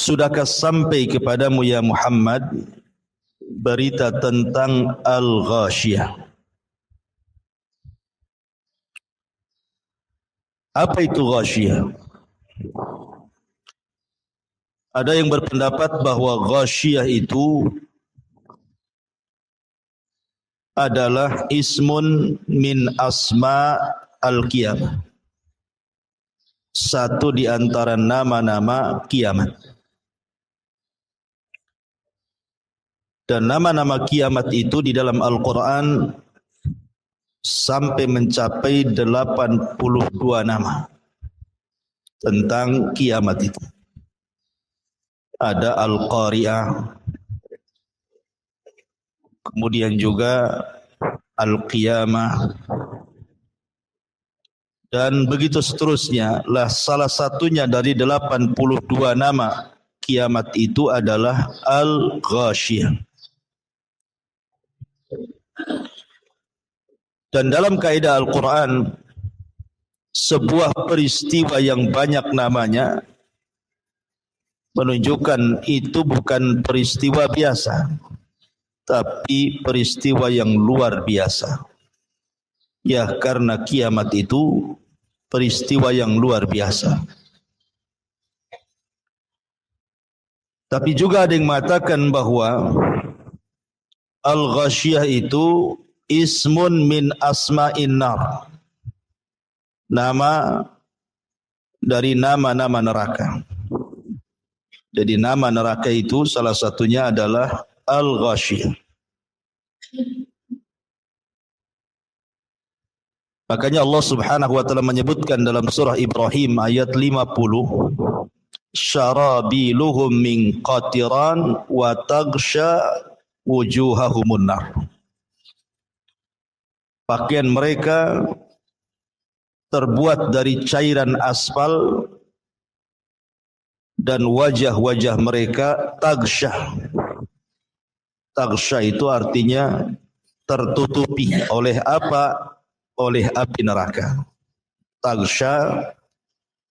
Sudahkah sampai kepadamu ya Muhammad berita tentang Al-Ghashiyah? Apa itu Ghashiyah? Ada yang berpendapat bahwa Ghashiyah itu adalah ismun min asma al-qiyamah. Satu di antara nama-nama kiamat. Dan nama-nama kiamat itu di dalam Al-Quran sampai mencapai 82 nama tentang kiamat itu. Ada Al-Qari'ah, kemudian juga Al-Qiyamah, dan begitu seterusnya. Lah salah satunya dari 82 nama kiamat itu adalah Al-Ghashiyah. Dan dalam kaidah Al-Quran, sebuah peristiwa yang banyak namanya menunjukkan itu bukan peristiwa biasa, tapi peristiwa yang luar biasa. Ya, karena kiamat itu peristiwa yang luar biasa. Tapi juga ada yang mengatakan bahwa Al-Ghashiyah itu ismun min asma'in nar. Nama dari nama-nama neraka. Jadi nama neraka itu salah satunya adalah Al-Ghashiyah. Makanya Allah Subhanahu wa taala menyebutkan dalam surah Ibrahim ayat 50, syarabiluhum min qatiran wa taghsha wujuhahumun nar. Pakaian mereka terbuat dari cairan aspal dan wajah-wajah mereka taghsha. Taghsha itu artinya tertutupi oleh apa? Oleh api neraka. Taghsha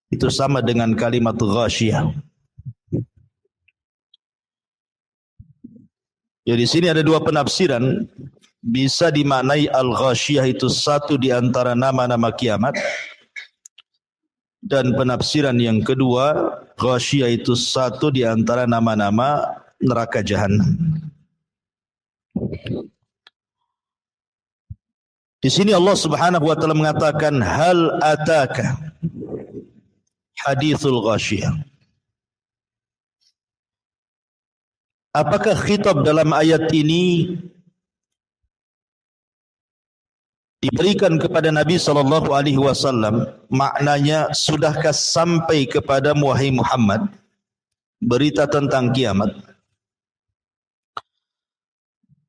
itu sama dengan kalimat ghashiyah. Jadi di sini ada dua penafsiran. Bisa dimaknai Al-Ghashiyah itu satu di antara nama-nama kiamat. Dan penafsiran yang kedua, Ghashiyah itu satu di antara nama-nama neraka Jahannam. Di sini Allah Subhanahu wa taala mengatakan, hal ataka hadithul Ghashiyah. Apakah khitab dalam ayat ini diberikan kepada Nabi sallallahu alaihi wasallam? Maknanya, sudahkah sampai kepada wahai Muhammad berita tentang kiamat?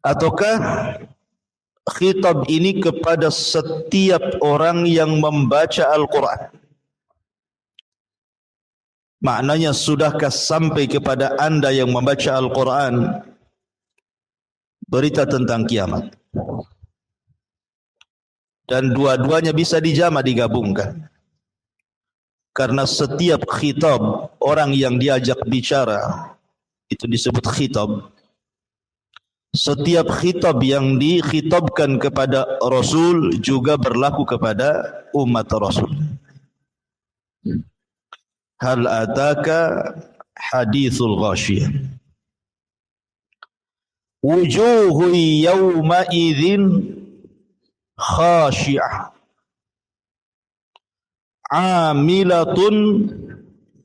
Ataukah khitab ini kepada setiap orang yang membaca Al-Quran? Maknanya, sudahkah sampai kepada anda yang membaca Al-Quran berita tentang kiamat? Dan dua-duanya bisa dijama, digabungkan. Karena setiap khitab orang yang diajak bicara itu disebut khitab. Setiap khitab yang dikhitabkan kepada Rasul juga berlaku kepada umat Rasul. Hal ataka hadithul Ghashiyah. Wujuhu yawma idzin khashi'ah, amilatun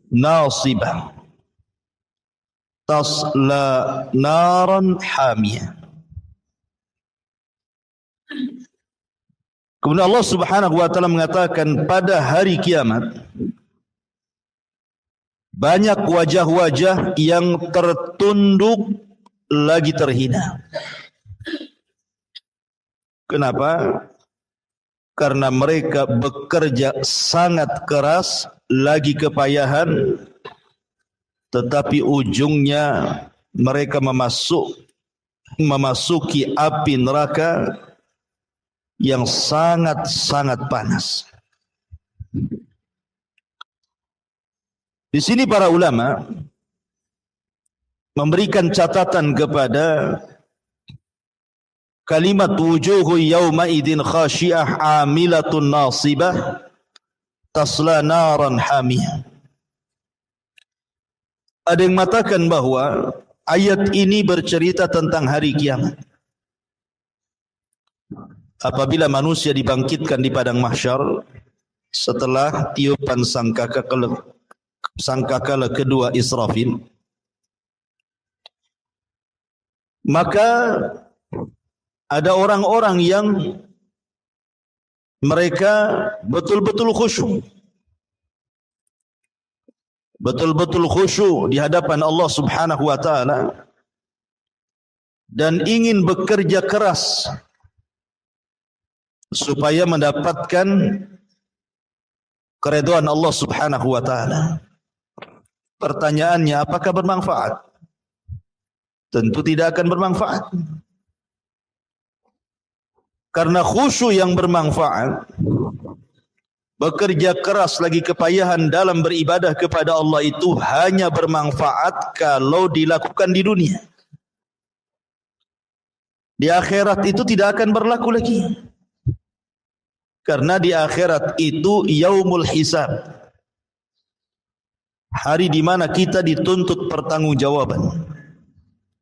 nasibah, tasla naran hamiyah. Kemudian Allah Subhanahu wa taala mengatakan, pada hari kiamat banyak wajah-wajah yang tertunduk lagi terhina. Kenapa? Karena mereka bekerja sangat keras, lagi kepayahan, tetapi ujungnya mereka memasuki api neraka yang sangat-sangat panas. Di sini para ulama memberikan catatan kepada kalimat wujuhu yawma idin khashi'ah amilatun nasibah tasla naran hamiyah. Ada yang mengatakan bahwa ayat ini bercerita tentang hari kiamat. Apabila manusia dibangkitkan di padang mahsyar setelah tiupan sangkakala kedua Israfil, maka ada orang-orang yang mereka betul-betul khusyuk. Betul-betul khusyuk di hadapan Allah Subhanahu wa taala dan ingin bekerja keras supaya mendapatkan keridhaan Allah Subhanahu wa taala. Pertanyaannya, apakah bermanfaat? Tentu tidak akan bermanfaat. Karena khusyuk yang bermanfaat, bekerja keras lagi kepayahan dalam beribadah kepada Allah itu hanya bermanfaat kalau dilakukan di dunia. Di akhirat itu tidak akan berlaku lagi. Karena di akhirat itu yaumul hisab. Hari di mana kita dituntut pertanggungjawaban.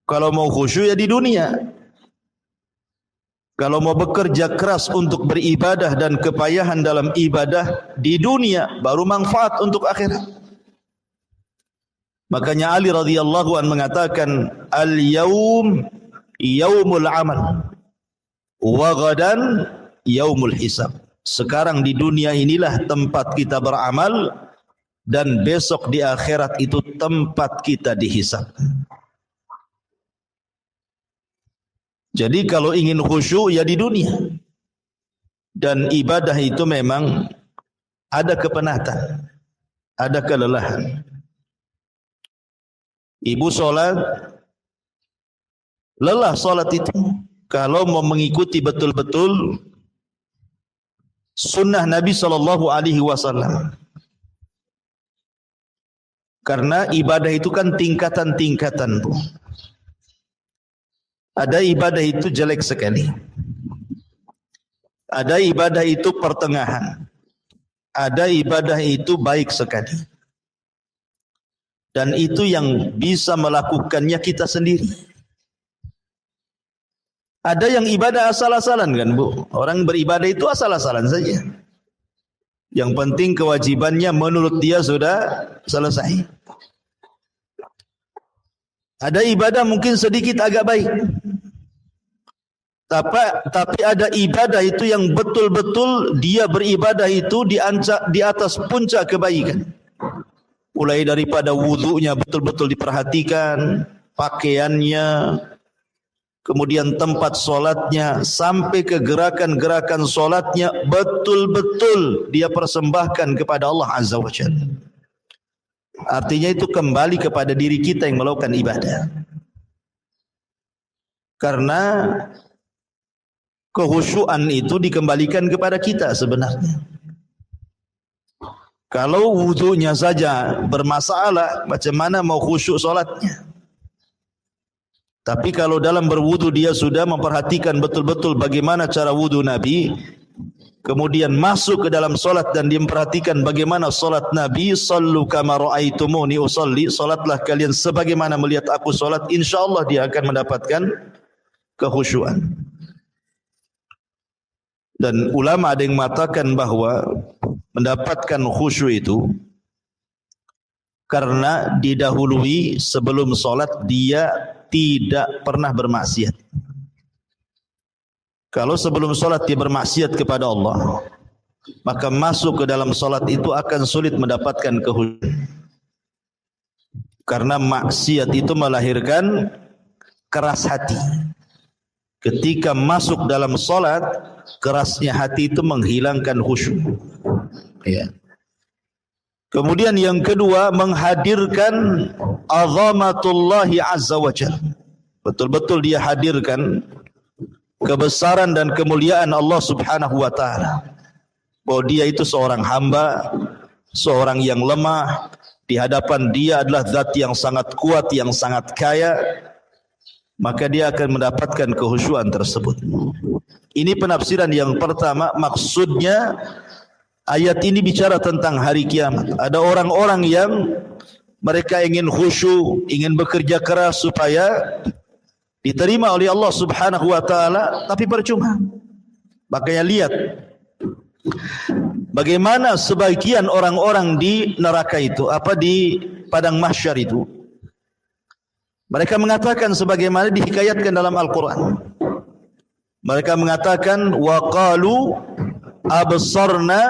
Kalau mau khusyuk ya di dunia. Kalau mau bekerja keras untuk beribadah dan kepayahan dalam ibadah di dunia, baru manfaat untuk akhirat. Makanya Ali radhiyallahu anhu mengatakan, al-yaum yaumul amal wa ghadan yaumul hisab. Sekarang di dunia inilah tempat kita beramal dan besok di akhirat itu tempat kita dihisab. Jadi kalau ingin khusyuk ya di dunia. Dan ibadah itu memang ada kepenatan, ada kelelahan. Ibu sholat, lelah sholat itu. Kalau mau mengikuti betul-betul sunnah Nabi SAW. Karena ibadah itu kan tingkatan-tingkatan. Ada ibadah itu jelek sekali. Ada ibadah itu pertengahan. Ada ibadah itu baik sekali. Dan itu yang bisa melakukannya kita sendiri. Ada yang ibadah asal-asalan kan Bu? Orang beribadah itu asal-asalan saja. Yang penting kewajibannya menurut dia sudah selesai. Ada ibadah mungkin sedikit agak baik. Tapi ada ibadah itu yang betul-betul dia beribadah itu di atas puncak kebaikan. Mulai daripada wudunya betul-betul diperhatikan, pakaiannya, kemudian tempat solatnya, sampai ke gerakan-gerakan solatnya betul-betul dia persembahkan kepada Allah Azza wa Jalla. Artinya itu kembali kepada diri kita yang melakukan ibadah. Karena kehusyuan itu dikembalikan kepada kita sebenarnya. Kalau wudunya saja bermasalah, macam mana mau khusyuk solatnya? Tapi kalau dalam berwudu dia sudah memperhatikan betul-betul bagaimana cara wudu Nabi, kemudian masuk ke dalam solat dan dia memperhatikan bagaimana solat Nabi, sallu kama ra'aitumuni usalli, solatlah kalian sebagaimana melihat aku solat, insyaallah dia akan mendapatkan kehusyuan. Dan ulama ada yang mengatakan bahwa mendapatkan khusyuk itu karena didahului sebelum solat dia tidak pernah bermaksiat. Kalau sebelum solat dia bermaksiat kepada Allah, maka masuk ke dalam solat itu akan sulit mendapatkan kehusyuan. Karena maksiat itu melahirkan keras hati. Ketika masuk dalam solat, kerasnya hati itu menghilangkan khusyuk. Ya. Kemudian yang kedua, menghadirkan azamatullahi azza wa jalla. Betul-betul dia hadirkan kebesaran dan kemuliaan Allah Subhanahu wa taala. Bahwa dia itu seorang hamba, seorang yang lemah, di hadapan dia adalah zat yang sangat kuat, yang sangat kaya, maka dia akan mendapatkan kekhusyuan tersebut. Ini penafsiran yang pertama. Maksudnya ayat ini bicara tentang hari kiamat. Ada orang-orang yang mereka ingin khusyuk, ingin bekerja keras supaya diterima oleh Allah Subhanahu wa taala, tapi percuma. Makanya lihat bagaimana sebagian orang-orang di neraka itu, di padang mahsyar itu, mereka mengatakan sebagaimana dihikayatkan dalam Al-Quran. Mereka mengatakan wa qalu absarna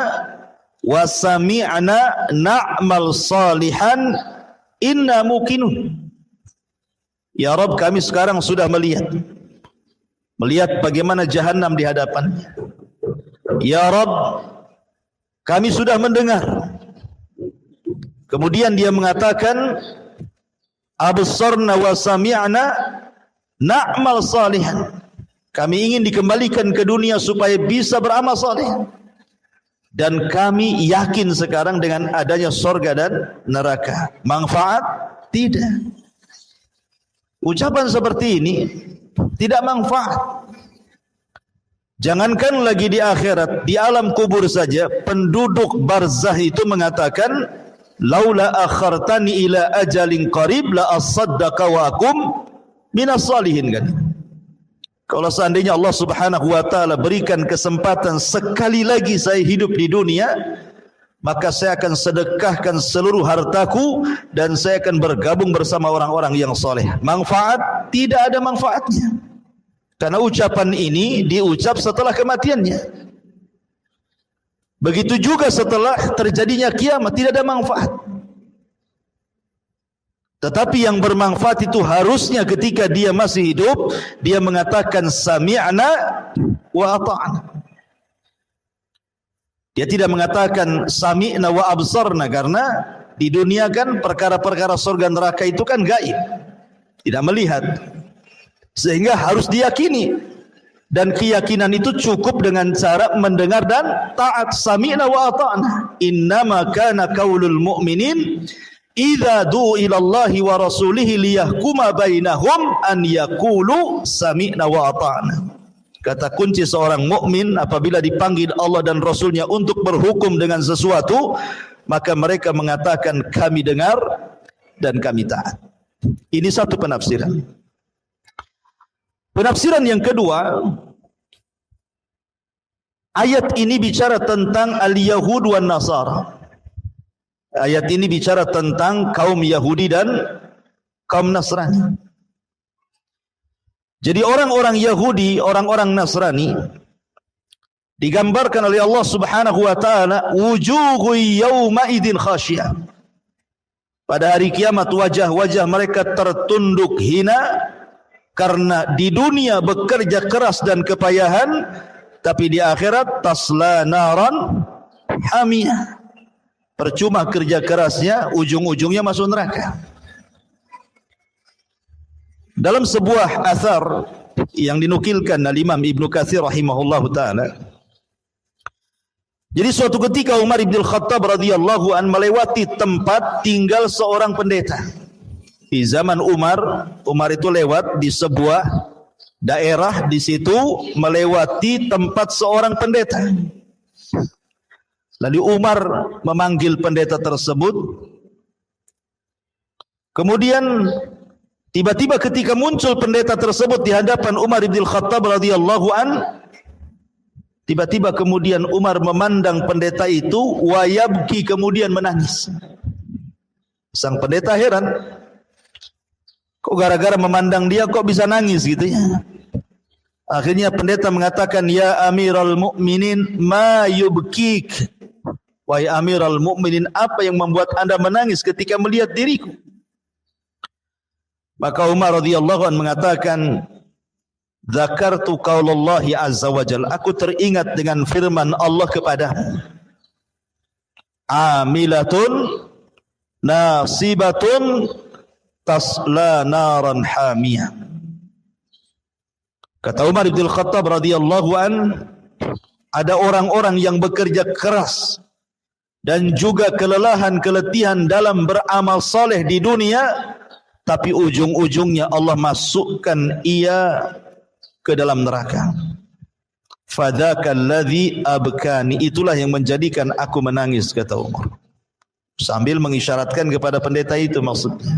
wa sami'na na'mal salihan inna muqinun. Ya Rabb, kami sekarang sudah melihat bagaimana jahanam di hadapannya. Ya Rabb, kami sudah mendengar. Kemudian dia mengatakan absarna wa sami'na na'mal salihan. Kami ingin dikembalikan ke dunia supaya bisa beramal saleh. Dan kami yakin sekarang dengan adanya surga dan neraka. Manfaat? Tidak. Ucapan seperti ini tidak manfaat. Jangankan lagi di akhirat, di alam kubur saja penduduk barzah itu mengatakan laula akhartani ila ajalin qarib la asaddaqa wa akum minas salihin, kan. Kalau seandainya Allah Subhanahu wa taala berikan kesempatan sekali lagi saya hidup di dunia, maka saya akan sedekahkan seluruh hartaku dan saya akan bergabung bersama orang-orang yang soleh. Manfaat? Tidak ada manfaatnya. Karena ucapan ini diucap setelah kematiannya. Begitu juga setelah terjadinya kiamat, tidak ada manfaat. Tetapi yang bermanfaat itu harusnya ketika dia masih hidup, dia mengatakan sami'na wa ata'na. Dia tidak mengatakan sami'na wa absarna, karena di dunia kan perkara-perkara surga neraka itu kan gaib, tidak melihat, sehingga harus diyakini. Dan keyakinan itu cukup dengan cara mendengar dan taat. Sami'na wa ata'na. Innama kana qaulul mu'minin idza du'u ila Allahi wa rasulihi liyahkuma bainahum an yaqulu sami'na wa ata'na. Kata kunci seorang mukmin apabila dipanggil Allah dan Rasulnya untuk berhukum dengan sesuatu, maka mereka mengatakan kami dengar dan kami taat. Ini satu penafsiran. Penafsiran yang kedua, ayat ini bicara tentang al-Yahud wan Nasara. Ayat ini bicara tentang kaum Yahudi dan kaum Nasrani. Jadi orang-orang Yahudi, orang-orang Nasrani digambarkan oleh Allah Subhanahu wa taala wujuhun yauma idzin khasyiyah. Pada hari kiamat wajah-wajah mereka tertunduk hina karena di dunia bekerja keras dan kepayahan, tapi di akhirat tasla naran hamiyah. Percuma kerja kerasnya, ujung-ujungnya masuk neraka. Dalam sebuah athar yang dinukilkan oleh Imam Ibnu Katsir rahimahullahu taala, jadi suatu ketika Umar bin Khattab radhiyallahu an melewati tempat tinggal seorang pendeta. Di zaman Umar itu lewat di sebuah daerah, di situ melewati tempat seorang pendeta. Lalu Umar memanggil pendeta tersebut. Kemudian tiba-tiba ketika muncul pendeta tersebut di hadapan Umar bin Khattab radhiyallahu an, tiba-tiba kemudian Umar memandang pendeta itu wa yabki, kemudian menangis. Sang pendeta heran, kok gara-gara memandang dia kok bisa nangis gitu ya. Akhirnya pendeta mengatakan, ya Amiral Mukminin ma yubkik. Wahai Amiral Mukminin, apa yang membuat Anda menangis ketika melihat diriku? Maka Umar radhiyallahu anhu mengatakan, dzakartu qaulallahi azza wajalla, aku teringat dengan firman Allah kepadamu, amilatun nasibatun tasla naran hamiyah. Kata Umar bin Khattab radhiyallahu an, ada orang-orang yang bekerja keras dan juga keletihan dalam beramal saleh di dunia, tapi ujung-ujungnya Allah masukkan ia ke dalam neraka. Fadzakal ladzi abkani, itulah yang menjadikan aku menangis, kata Umar. Sambil mengisyaratkan kepada pendeta itu maksudnya.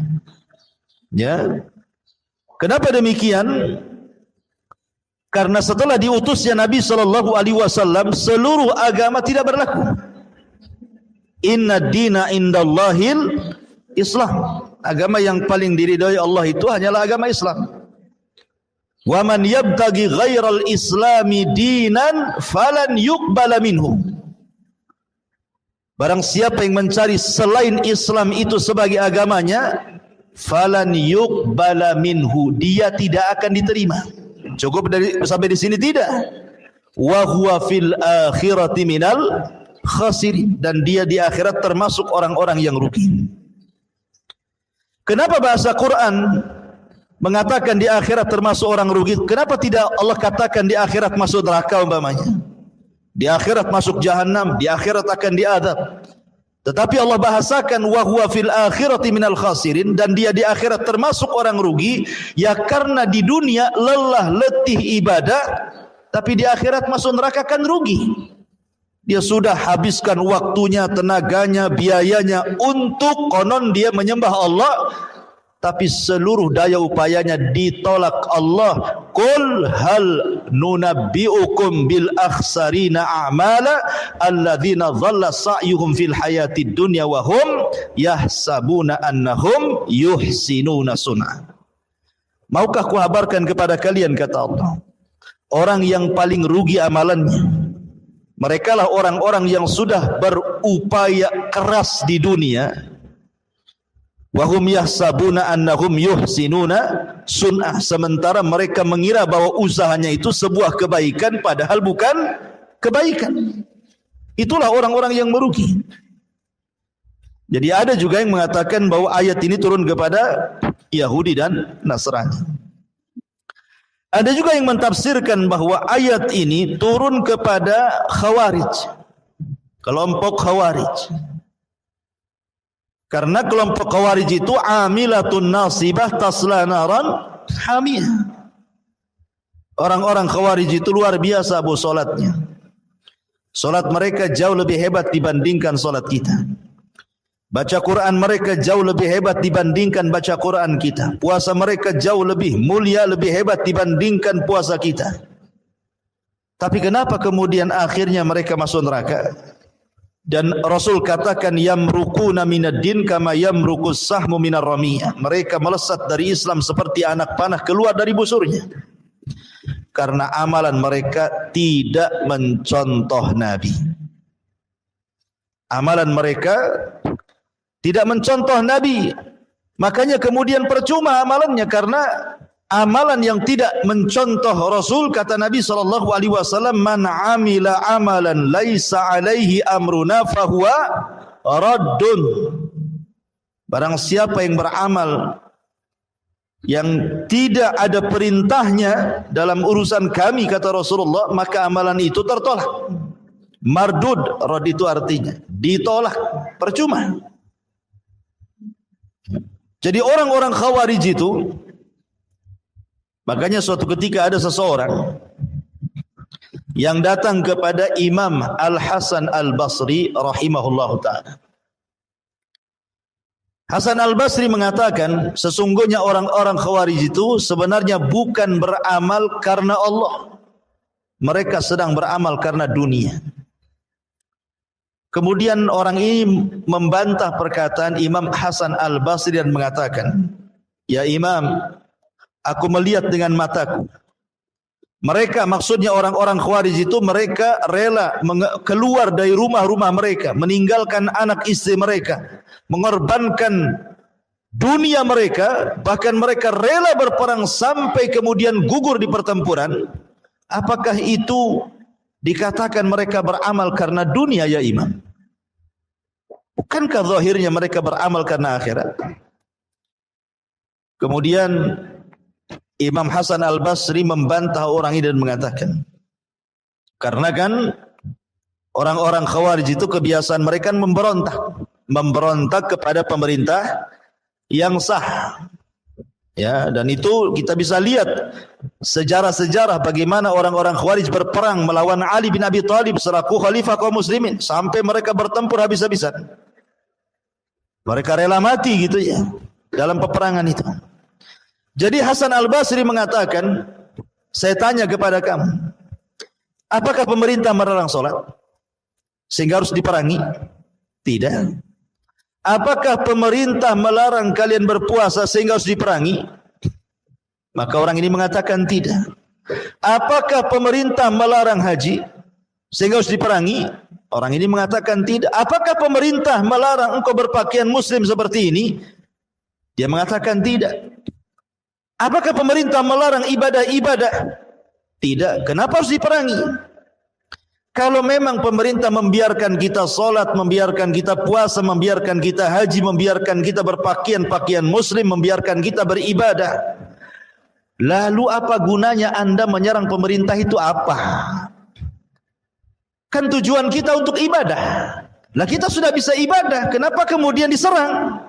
Ya. Kenapa demikian? Karena setelah diutusnya Nabi sallallahu alaihi wasallam, seluruh agama tidak berlaku. Inna dina indallahil Islam. Agama yang paling diridhai Allah itu hanyalah agama Islam. Wa man yabtaghi ghairal islami dinan falan yuqbala minhu. Barang siapa yang mencari selain Islam itu sebagai agamanya, falan yuqbala minhu, dia tidak akan diterima. Cukup sampai di sini tidak. Wa huwa fil akhirati minal khasirin, dan dia di akhirat termasuk orang-orang yang rugi. Kenapa bahasa Quran mengatakan di akhirat termasuk orang rugi? Kenapa tidak Allah katakan di akhirat masuk neraka umpamanya? Di akhirat masuk jahanam, di akhirat akan diadab. Tetapi Allah bahasakan wa huwa fil akhirati minal khasirin, dan dia di akhirat termasuk orang rugi, ya karena di dunia lelah letih ibadah, tapi di akhirat masuk neraka kan rugi. Dia sudah habiskan waktunya, tenaganya, biayanya untuk konon dia menyembah Allah, tapi seluruh daya upayanya ditolak Allah. Qul hal nunabbiukum bil akhsarina a'mala alladzina dhalla sa'yuhum fil hayatid dunya wa hum yahsabuna annahum yuhsinuna sun'a. Maukah kuhabarkan kepada kalian, kata Allah, orang yang paling rugi amalannya, mereka lah orang-orang yang sudah berupaya keras di dunia, wahum yahsabuna annahum yuhsinuna sun'ah, sementara mereka mengira bahwa usahanya itu sebuah kebaikan, padahal bukan kebaikan. Itulah orang-orang yang merugi. Jadi ada juga yang mengatakan bahwa ayat ini turun kepada Yahudi dan Nasrani. Ada juga yang mentafsirkan bahwa ayat ini turun kepada Khawarij, kelompok Khawarij. Karena kelompok Khawarij itu amilatun nasibah tasla naran hamiyah. Orang-orang Khawarij itu luar biasa bu solatnya. Solat mereka jauh lebih hebat dibandingkan solat kita. Baca Quran mereka jauh lebih hebat dibandingkan baca Quran kita. Puasa mereka jauh lebih mulia, lebih hebat dibandingkan puasa kita. Tapi kenapa kemudian akhirnya mereka masuk neraka? Dan Rasul katakan yamruquna minad din kama yamruqus sahmu minar ramiyah. Mereka melesat dari Islam seperti anak panah keluar dari busurnya. Karena amalan mereka tidak mencontoh Nabi. Amalan mereka tidak mencontoh Nabi. Makanya kemudian percuma amalannya, karena amalan yang tidak mencontoh Rasul, kata Nabi SAW, man amila amalan laisa alaihi amruna fahuwa raddun. Barang siapa yang beramal yang tidak ada perintahnya dalam urusan kami, kata Rasulullah, maka amalan itu tertolak. Mardud, rad itu artinya ditolak, percuma. Jadi orang-orang Khawarij itu, makanya suatu ketika ada seseorang yang datang kepada Imam Al-Hasan Al-Basri rahimahullahu ta'ala. Hasan Al-Basri mengatakan, sesungguhnya orang-orang Khawarij itu sebenarnya bukan beramal karena Allah. Mereka sedang beramal karena dunia. Kemudian orang ini membantah perkataan Imam Hasan Al-Basri dan mengatakan, ya Imam, aku melihat dengan mataku. Mereka, maksudnya orang-orang Khawarij itu, mereka rela keluar dari rumah-rumah mereka, meninggalkan anak istri mereka, mengorbankan dunia mereka, bahkan mereka rela berperang sampai kemudian gugur di pertempuran. Apakah itu dikatakan mereka beramal karena dunia, ya Imam? Bukankah zahirnya mereka beramal karena akhirat? Kemudian Imam Hasan Al-Basri membantah orang ini dan mengatakan, karena kan Orang-orang Khawarij itu kebiasaan mereka memberontak kepada pemerintah yang sah. Ya, dan itu kita bisa lihat sejarah-sejarah bagaimana orang-orang Khawarij berperang melawan Ali bin Abi Thalib selaku khalifah kaum muslimin sampai mereka bertempur habis-habisan. Mereka rela mati gitu ya dalam peperangan itu. Jadi Hasan Al-Basri mengatakan, saya tanya kepada kamu, apakah pemerintah melarang salat sehingga harus diperangi? Tidak. Apakah pemerintah melarang kalian berpuasa sehingga harus diperangi? Maka orang ini mengatakan tidak. Apakah pemerintah melarang haji sehingga harus diperangi? Orang ini mengatakan tidak. Apakah pemerintah melarang engkau berpakaian muslim seperti ini? Dia mengatakan tidak. Apakah pemerintah melarang ibadah-ibadah? Tidak. Kenapa harus diperangi? Kalau memang pemerintah membiarkan kita solat, membiarkan kita puasa, membiarkan kita haji, membiarkan kita berpakaian muslim, membiarkan kita beribadah, lalu apa gunanya Anda menyerang pemerintah itu apa? Kan tujuan kita untuk ibadah. Lah kita sudah bisa ibadah, kenapa kemudian diserang?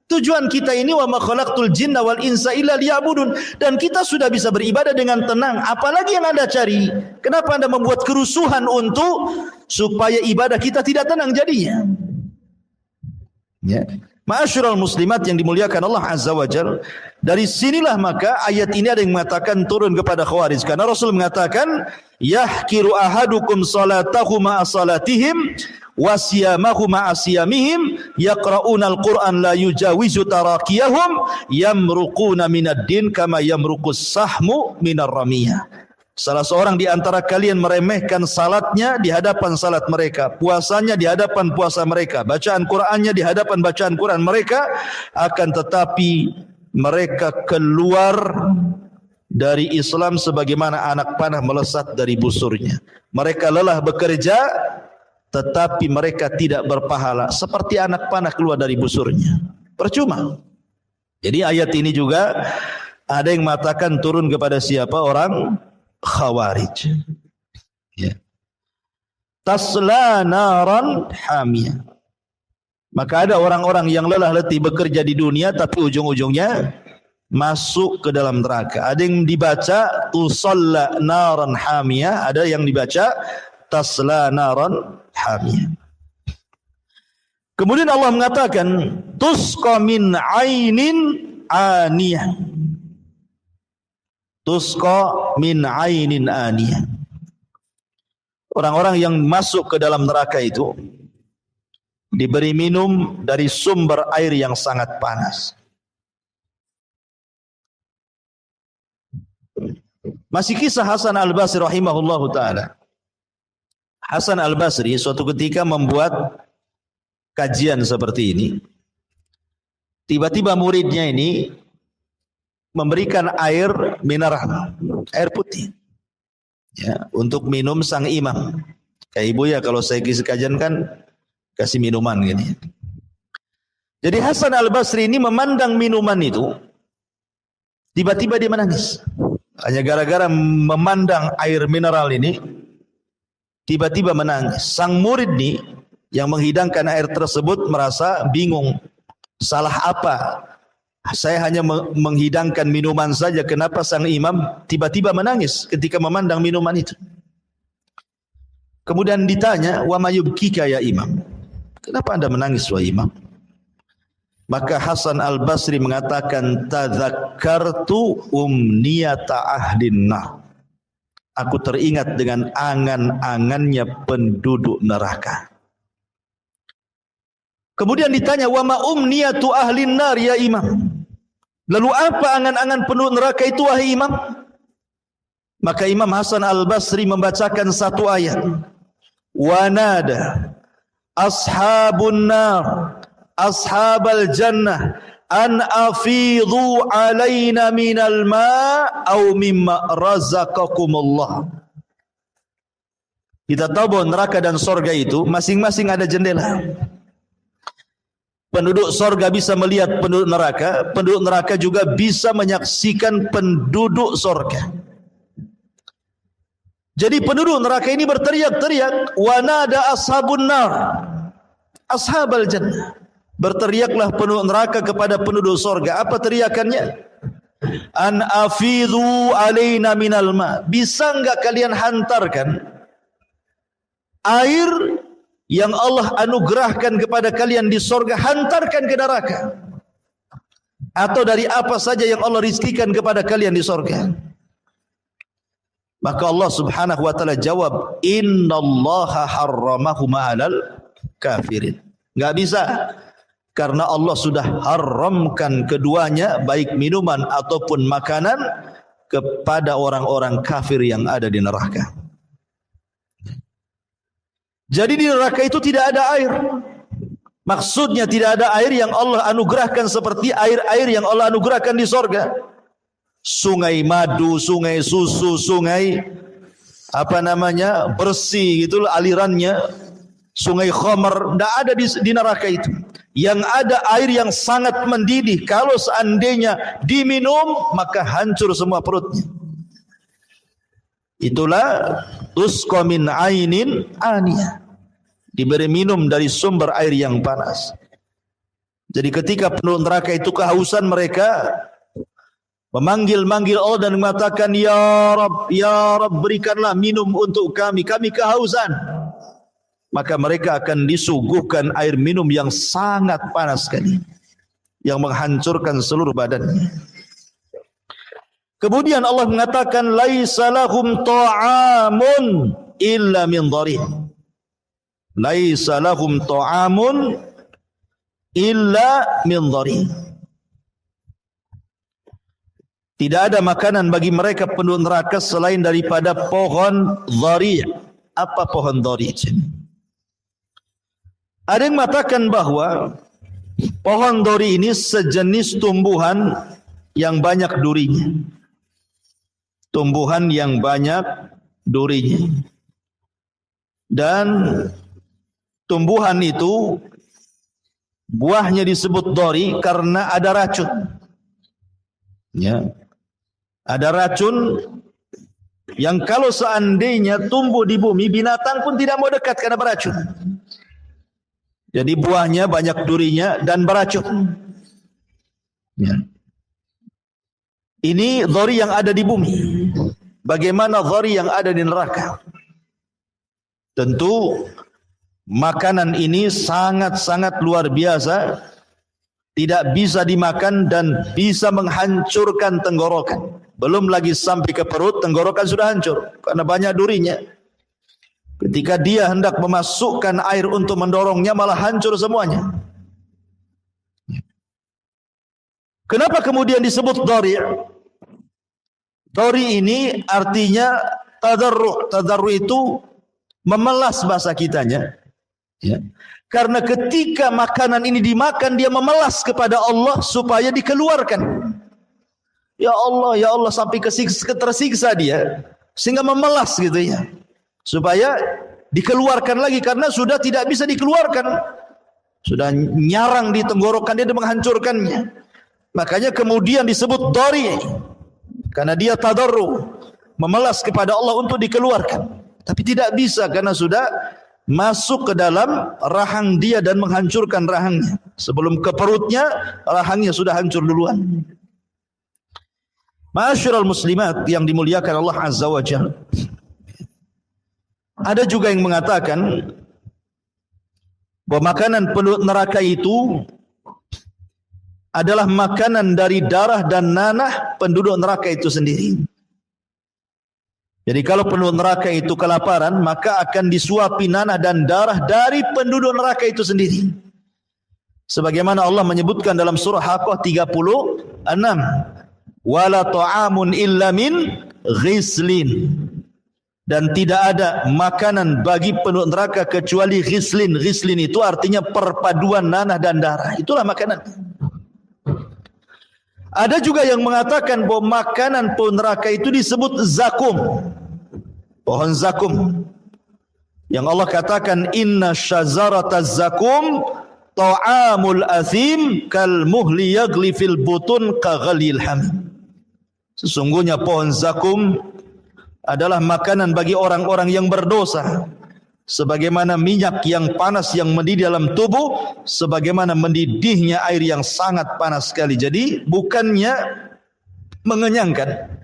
Tujuan kita ini wa ma khalaqtul jinna wal insa illa liya'budun, dan kita sudah bisa beribadah dengan tenang. Apalagi yang Anda cari? Kenapa Anda membuat kerusuhan untuk supaya ibadah kita tidak tenang jadinya? Ya. Ma'asyiral muslimat yang dimuliakan Allah Azza wa Jalla, dari sinilah maka ayat ini ada yang mengatakan turun kepada Khawarij, karena Rasul mengatakan yahkiru ahadukum salatahu ma'a salatihim wasiyamahu ma'asiyamihim yaqra'unal Qur'an la yujawizu tarakiyahum yamruquna minad din kama yamruqus sahmu minar ramiyah. Salah seorang di antara kalian meremehkan salatnya di hadapan salat mereka, puasanya di hadapan puasa mereka, bacaan Qur'annya di hadapan bacaan Qur'an mereka, akan tetapi mereka keluar dari Islam sebagaimana anak panah melesat dari busurnya. Mereka lelah bekerja tetapi mereka tidak berpahala, seperti anak panah keluar dari busurnya. Percuma. Jadi ayat ini juga ada yang mengatakan turun kepada siapa? Orang Khawarij. Ya. Tasla naran hamiyah. Maka ada orang-orang yang lelah letih bekerja di dunia tapi ujung-ujungnya masuk ke dalam neraka. Ada yang dibaca tusalla naran hamiyah, ada yang dibaca tasla naran hamiyah. Kemudian Allah mengatakan tusqa min ainin aniyah. Tusqa min ainin aniyah. Orang-orang yang masuk ke dalam neraka itu diberi minum dari sumber air yang sangat panas. Masih kisah Hasan Al-Basri rahimahullahu ta'ala. Hasan Al-Basri suatu ketika membuat kajian seperti ini. Tiba-tiba muridnya ini memberikan air mineral, air putih, ya, untuk minum sang imam. Kayak ibu ya kalau saya kisah kajian kan kasih minuman gini. Jadi Hasan Al-Basri ini memandang minuman itu, tiba-tiba dia menangis. Hanya gara-gara memandang air mineral ini, tiba-tiba menangis. Sang murid nih yang menghidangkan air tersebut merasa bingung. Salah apa? Saya hanya menghidangkan minuman saja. Kenapa sang imam tiba-tiba menangis ketika memandang minuman itu? Kemudian ditanya, wa mayubkika ya imam? Kenapa anda menangis wahai imam? Maka Hasan Al-Basri mengatakan, tadzakkartu umniyata ahlin nar. Aku teringat dengan angan-angannya penduduk neraka. Kemudian ditanya, wa ma umniyatu ahlin nar ya imam? Lalu apa angan-angan penduduk neraka itu wahai imam? Maka Imam Hasan Al-Basri membacakan satu ayat. Wa nada ashabun nar ashabal jannah an afidhu alaina minal ma' au mimma razaqakumullah. Kita tahu bahwa neraka dan sorga itu masing-masing ada jendela. Penduduk sorga bisa melihat penduduk neraka juga bisa menyaksikan penduduk sorga. Jadi penduduk neraka ini berteriak-teriak, wa nada ashabun nar ashabal jannah. Berteriaklah penduduk neraka kepada penduduk surga. Apa teriakannya? An afidhu alaina minal ma. Bisa enggak kalian hantarkan air yang Allah anugerahkan kepada kalian di surga, hantarkan ke neraka. Atau dari apa saja yang Allah rizkikan kepada kalian di surga. Maka Allah Subhanahu wa taala jawab, innallaha harramahuma 'alal kafirin. Enggak bisa, karena Allah sudah haramkan keduanya, baik minuman ataupun makanan, kepada orang-orang kafir yang ada di neraka. Jadi di neraka itu tidak ada air. Maksudnya tidak ada air yang Allah anugerahkan seperti air-air yang Allah anugerahkan di surga. Sungai madu, sungai susu, sungai bersih gitu alirannya, sungai khamar, tidak ada di neraka itu. Yang ada air yang sangat mendidih, kalau seandainya diminum maka hancur semua perutnya. Itulah tusqa min ainin aniyah, diberi minum dari sumber air yang panas. Jadi ketika penduduk neraka itu kehausan, mereka memanggil-manggil Allah dan mengatakan, ya Rabb, berikanlah minum untuk kami kehausan. Maka mereka akan disuguhkan air minum yang sangat panas sekali, yang menghancurkan seluruh badannya. Kemudian Allah mengatakan, laisa lahum ta'amun illa min dharih. Laisa lahum ta'amun illa min dharih. Tidak ada makanan bagi mereka penduduk neraka selain daripada pohon dhari'. Apa pohon dhari'? Ada yang mengatakan bahwa pohon dhari' ini sejenis tumbuhan yang banyak durinya. Tumbuhan yang banyak durinya. Dan tumbuhan itu buahnya disebut dhari' karena ada racun. Ya. Ada racun yang kalau seandainya tumbuh di bumi, binatang pun tidak mau dekat karena beracun. Jadi buahnya banyak durinya dan beracun. Ya. Ini dhari yang ada di bumi. Bagaimana dhari yang ada di neraka? Tentu makanan ini sangat-sangat luar biasa. Tidak bisa dimakan dan bisa menghancurkan tenggorokan. Belum lagi sampai ke perut, tenggorokan sudah hancur karena banyak durinya. Ketika dia hendak memasukkan air untuk mendorongnya, malah hancur semuanya. Kenapa kemudian disebut dhari'? Dhari' ini artinya tadarru'. Tadarru' itu memelas bahasa kitanya. Ya. Karena ketika makanan ini dimakan, dia memelas kepada Allah supaya dikeluarkan. Ya Allah sampai tersiksa dia, sehingga memelas gitu ya, supaya dikeluarkan lagi karena sudah tidak bisa dikeluarkan, sudah nyarang di tenggorokan dia dan menghancurkannya. Makanya kemudian disebut dhari', karena dia tadarru, memelas kepada Allah untuk dikeluarkan, tapi tidak bisa karena sudah masuk ke dalam rahang dia dan menghancurkan rahangnya. Sebelum ke perutnya, rahangnya sudah hancur duluan. Ma'asyiral muslimat yang dimuliakan Allah Azza wa Jalla. Ada juga yang mengatakan bahwa makanan penduduk neraka itu adalah makanan dari darah dan nanah penduduk neraka itu sendiri. Jadi kalau penduduk neraka itu kelaparan, maka akan disuapi nanah dan darah dari penduduk neraka itu sendiri. Sebagaimana Allah menyebutkan dalam surah Haqqah 36, wala ta'amun illa min ghislin. Dan tidak ada makanan bagi penduduk neraka kecuali ghislin. Ghislin itu artinya perpaduan nanah dan darah. Itulah makanan. Ada juga yang mengatakan bahwa makanan penduduk neraka itu disebut zakum. Pohon zakum. Yang Allah katakan inna syazarataz zakum ta'amul athim kal muhli yaghli fil butun ka ghalil hamim. Sesungguhnya pohon zakum adalah makanan bagi orang-orang yang berdosa. Sebagaimana minyak yang panas yang mendidih dalam tubuh, sebagaimana mendidihnya air yang sangat panas sekali. Jadi bukannya mengenyangkan,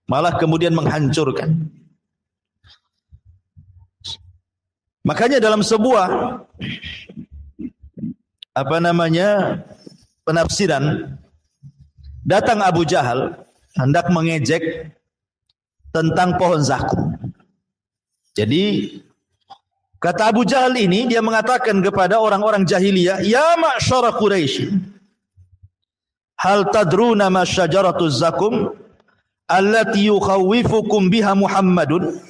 malah kemudian menghancurkan. Makanya dalam sebuah penafsiran, datang Abu Jahal hendak mengejek tentang pohon zakum. Jadi kata Abu Jahal ini, dia mengatakan kepada orang-orang jahiliyah, "Ya ma'syara Quraisy, hal tadruna ma syajaratuz zakum allati yukhawwifukum biha Muhammadun?"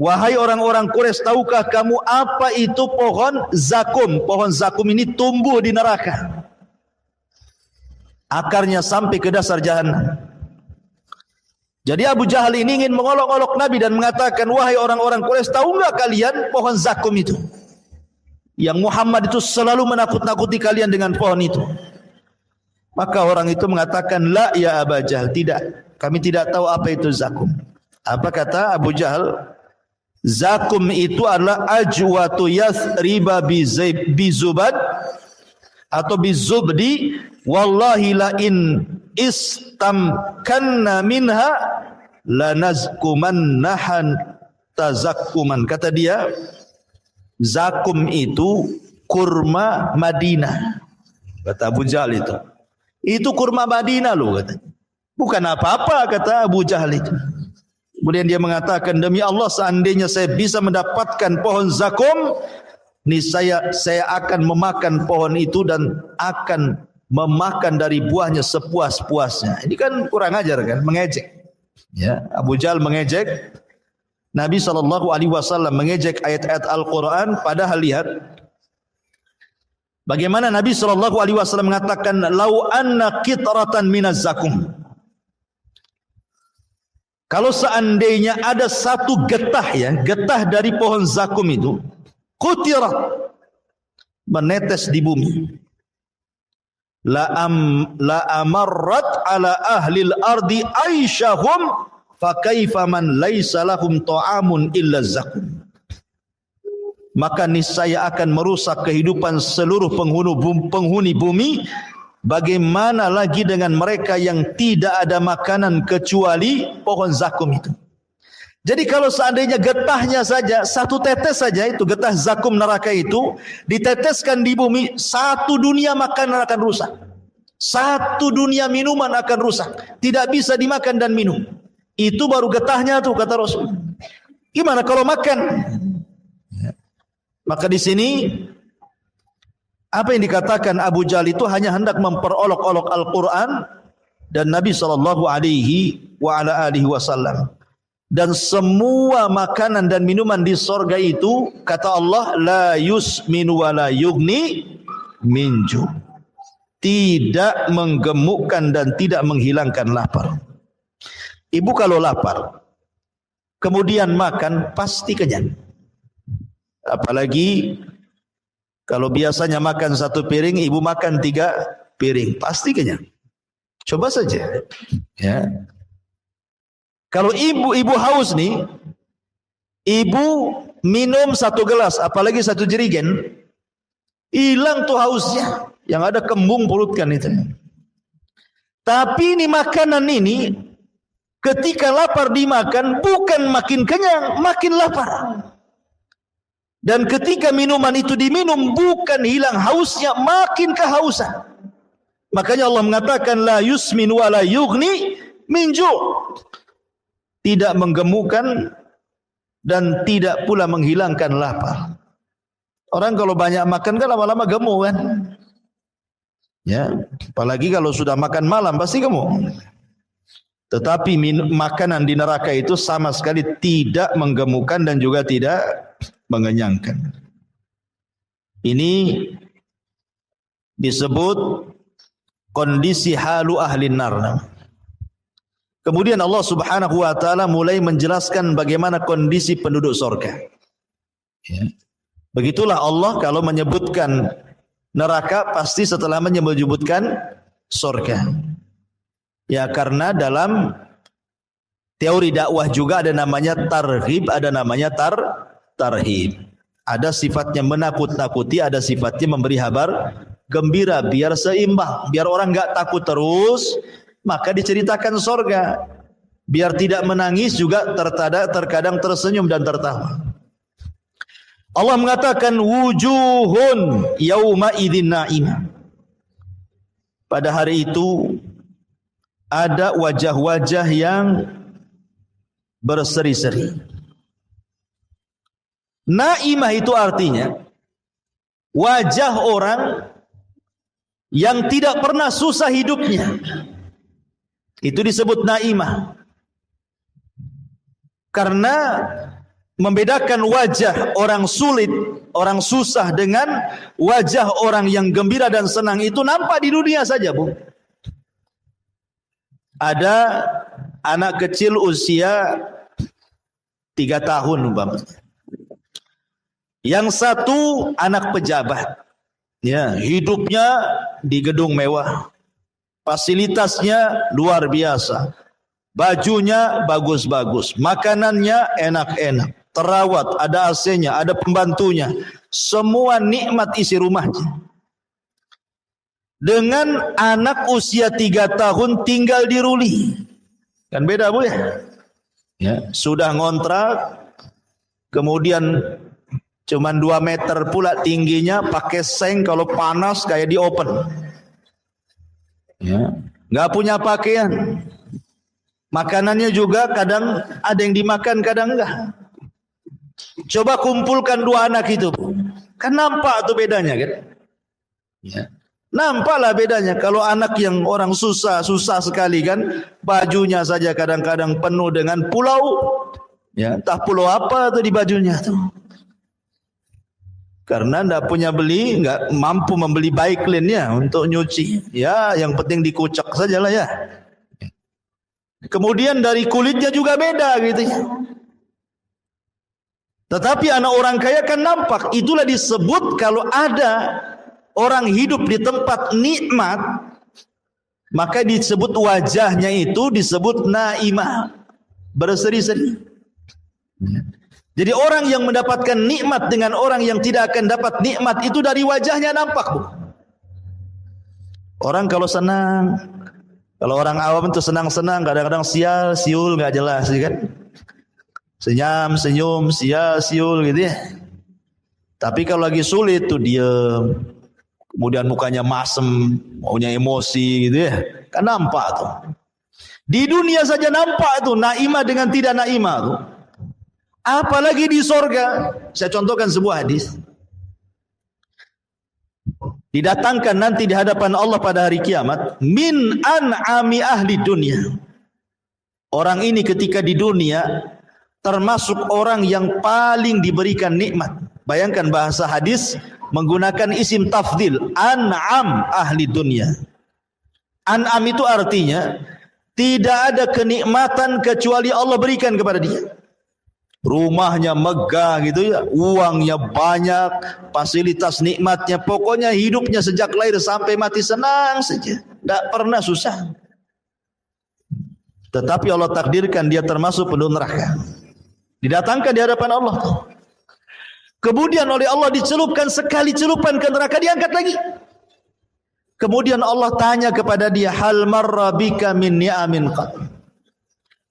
Wahai orang-orang Quraisy, tahukah kamu apa itu pohon zakum? Pohon zakum ini tumbuh di neraka. Akarnya sampai ke dasar jahanam. Jadi Abu Jahal ini ingin mengolok-olok Nabi dan mengatakan, wahai orang-orang Quraisy, tahu enggak kalian pohon zakum itu? Yang Muhammad itu selalu menakut-nakuti kalian dengan pohon itu. Maka orang itu mengatakan, la ya Abu Jahal, tidak. Kami tidak tahu apa itu zakum. Apa kata Abu Jahal? Zakum itu adalah ajwatu yathriba bizubad atau bizubdi, wallahi la in istamkanna minha lanazkumannahan tazakkuman. Kata dia, zakum itu kurma Madinah. Kata Abu Jahal itu kurma Madinah loh, katanya. Bukan apa-apa, kata Abu Jahal itu. Kemudian dia mengatakan, demi Allah, seandainya saya bisa mendapatkan pohon zakum, niscaya saya akan memakan pohon itu dan akan memakan dari buahnya sepuas-puasnya. Ini kan kurang ajar kan, mengejek. Ya, Abu Jahal mengejek Nabi SAW, mengejek ayat-ayat Al-Quran. Padahal lihat bagaimana Nabi SAW mengatakan, lau anna qitratan minaz zakum. Kalau seandainya ada satu getah, ya, getah dari pohon zakum itu, kutirat, menetes di bumi, la amarrat ala ahlil ardi aisyahum fa kaifa man laisa lahum ta'amun illa zakum. Maka niscaya akan merusak kehidupan seluruh penghuni bumi. Bagaimana lagi dengan mereka yang tidak ada makanan kecuali pohon zakum itu. Jadi kalau seandainya getahnya saja, satu tetes saja, itu getah zakum neraka itu diteteskan di bumi, satu dunia makanan akan rusak. Satu dunia minuman akan rusak. Tidak bisa dimakan dan minum. Itu baru getahnya tuh, kata Rasul. Gimana kalau makan? Maka di sini apa yang dikatakan Abu Jahal itu hanya hendak memperolok-olok Al-Quran dan Nabi SAW. Dan semua makanan dan minuman di sorga itu, kata Allah, la yusminu wa la yugni minju. Tidak menggemukkan dan tidak menghilangkan lapar. Ibu kalau lapar, kemudian makan, pasti kenyang. Apalagi kalau biasanya makan satu piring, ibu makan 3 piring, pasti kenyang. Coba saja. Ya. Kalau ibu haus nih, ibu minum 1 gelas, apalagi 1 jerigen, hilang tuh hausnya. Yang ada kembung perut kan itu. Tapi ini makanan ini, ketika lapar dimakan, bukan makin kenyang, makin lapar. Dan ketika minuman itu diminum, bukan hilang hausnya, makin kehausan. Makanya Allah mengatakan, la yusmin wa la yughni minju. Tidak menggemukkan dan tidak pula menghilangkan lapar. Orang kalau banyak makan kan lama-lama gemuk kan. Ya, apalagi kalau sudah makan malam pasti gemuk. Tetapi makanan di neraka itu sama sekali tidak menggemukkan dan juga tidak mengenyangkan. Ini disebut kondisi halu ahli nar. Kemudian Allah Subhanahu wa taala mulai menjelaskan bagaimana kondisi penduduk surga. Ya. Begitulah Allah kalau menyebutkan neraka pasti setelah menyebutkan surga. Ya, karena dalam Teori dakwah juga ada namanya targhib, ada namanya tarhib. Ada sifatnya menakut-nakuti, ada sifatnya memberi kabar gembira, biar seimbang, biar orang enggak takut terus, maka diceritakan surga. Biar tidak menangis juga terkadang tersenyum dan tertawa. Allah mengatakan wujuhun yauma idzin na'imah. Pada hari itu ada wajah-wajah yang berseri-seri. Naimah itu artinya wajah orang yang tidak pernah susah hidupnya. Itu disebut naimah. Karena membedakan wajah orang sulit, orang susah dengan wajah orang yang gembira dan senang itu nampak di dunia saja, Bu. Ada anak kecil usia 3 tahun umpamanya. Yang satu anak pejabat, ya, hidupnya di gedung mewah, fasilitasnya luar biasa, bajunya bagus-bagus, makanannya enak-enak, terawat, ada AC-nya, ada pembantunya, semua nikmat isi rumahnya. Dengan anak usia 3 tahun tinggal di Ruli, kan beda, Bu, ya? Ya, sudah ngontrak, kemudian cuman 2 meter pula tingginya, pakai seng, kalau panas kayak di open. Ya, nggak punya pakaian. Makanannya juga kadang ada yang dimakan, kadang enggak. Coba kumpulkan 2 anak itu, kan nampak tuh bedanya, kan? Ya. Nampaklah bedanya. Kalau anak yang orang susah sekali, kan, bajunya saja kadang-kadang penuh dengan pulau. Ya, entah pulau apa tuh di bajunya tuh. Karena enggak mampu membeli Baiklin-nya untuk nyuci. Ya, yang penting dikucek sajalah, ya. Kemudian dari kulitnya juga beda gitu ya. Tetapi anak orang kaya kan nampak. Itulah disebut kalau ada orang hidup di tempat nikmat, maka disebut wajahnya itu disebut naimah, berseri-seri. Jadi orang yang mendapatkan nikmat dengan orang yang tidak akan dapat nikmat itu dari wajahnya nampak, Bu. Orang kalau senang, kalau orang awam itu senang-senang, kadang-kadang sial, siul, nggak jelas, kan? Senyum, senyum, sial, siul, gitu ya. Tapi kalau lagi sulit tuh diem, kemudian mukanya masem, maunya emosi, gitu ya. Kan nampak tuh. Di dunia saja nampak tuh naimah dengan tidak naimah tuh. Apalagi di sorga. Saya contohkan sebuah hadis. Didatangkan nanti di hadapan Allah pada hari kiamat, min an'ami ahli dunia. Orang ini ketika di dunia termasuk orang yang paling diberikan nikmat. Bayangkan bahasa hadis menggunakan isim tafdil, an'am ahli dunia. An'am itu artinya tidak ada kenikmatan kecuali Allah berikan kepada dia. Rumahnya megah gitu ya, uangnya banyak, fasilitas nikmatnya, pokoknya hidupnya sejak lahir sampai mati senang saja, tidak pernah susah. Tetapi Allah takdirkan dia termasuk penduduk neraka. Didatangkan di hadapan Allah. Kemudian oleh Allah dicelupkan sekali celupan ke neraka, diangkat lagi. Kemudian Allah tanya kepada dia, hal marra bika min ni'amin qad.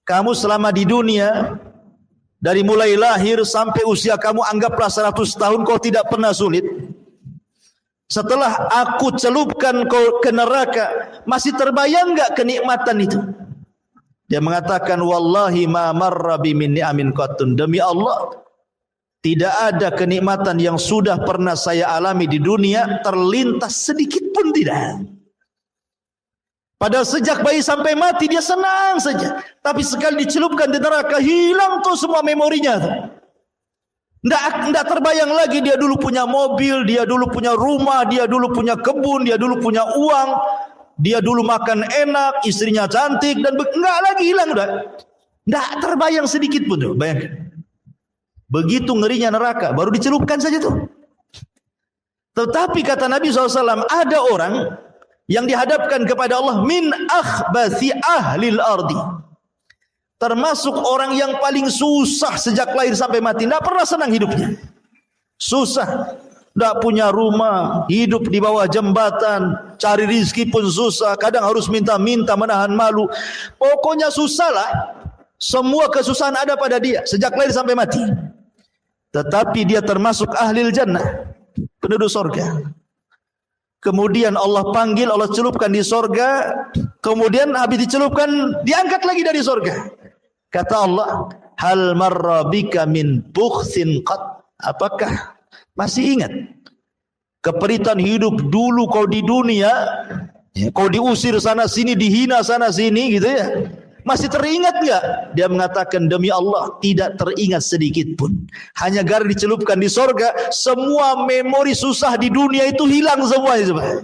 Kamu selama di dunia, dari mulai lahir sampai usia kamu anggaplah 100 tahun, kau tidak pernah sulit. Setelah aku celupkan kau ke neraka, masih terbayang enggak kenikmatan itu? Dia mengatakan, wallahi ma marra bi min ni'amin qattun. Demi Allah, tidak ada kenikmatan yang sudah pernah saya alami di dunia terlintas sedikit pun tidak. Padahal sejak bayi sampai mati dia senang saja. Tapi sekali dicelupkan di neraka, hilang tuh semua memorinya tuh. Nggak terbayang lagi dia dulu punya mobil, dia dulu punya rumah, dia dulu punya kebun, dia dulu punya uang, dia dulu makan enak, istrinya cantik, dan nggak lagi hilang udah. Nggak terbayang sedikit pun tuh, bayangkan. Begitu ngerinya neraka, baru dicelupkan saja tuh. Tetapi kata Nabi SAW, ada orang yang dihadapkan kepada Allah min akhbathi ahlil ardi, termasuk orang yang paling susah sejak lahir sampai mati. Tidak pernah senang hidupnya. Susah. Tidak punya rumah, hidup di bawah jembatan, cari rizki pun susah, kadang harus minta-minta, menahan malu. Pokoknya susah lah. Semua kesusahan ada pada dia sejak lahir sampai mati. Tetapi dia termasuk ahlil jannah, penduduk sorga. Kemudian Allah panggil, Allah celupkan di sorga. Kemudian habis dicelupkan, diangkat lagi dari sorga. Kata Allah, hal marra bika min bukhsin qat. Apakah masih ingat keperitan hidup dulu kau di dunia, ya, kau diusir sana sini, dihina sana sini gitu ya. Masih teringat enggak? Dia mengatakan, demi Allah tidak teringat sedikit pun. Hanya gara dicelupkan di sorga, semua memori susah di dunia itu hilang semuanya.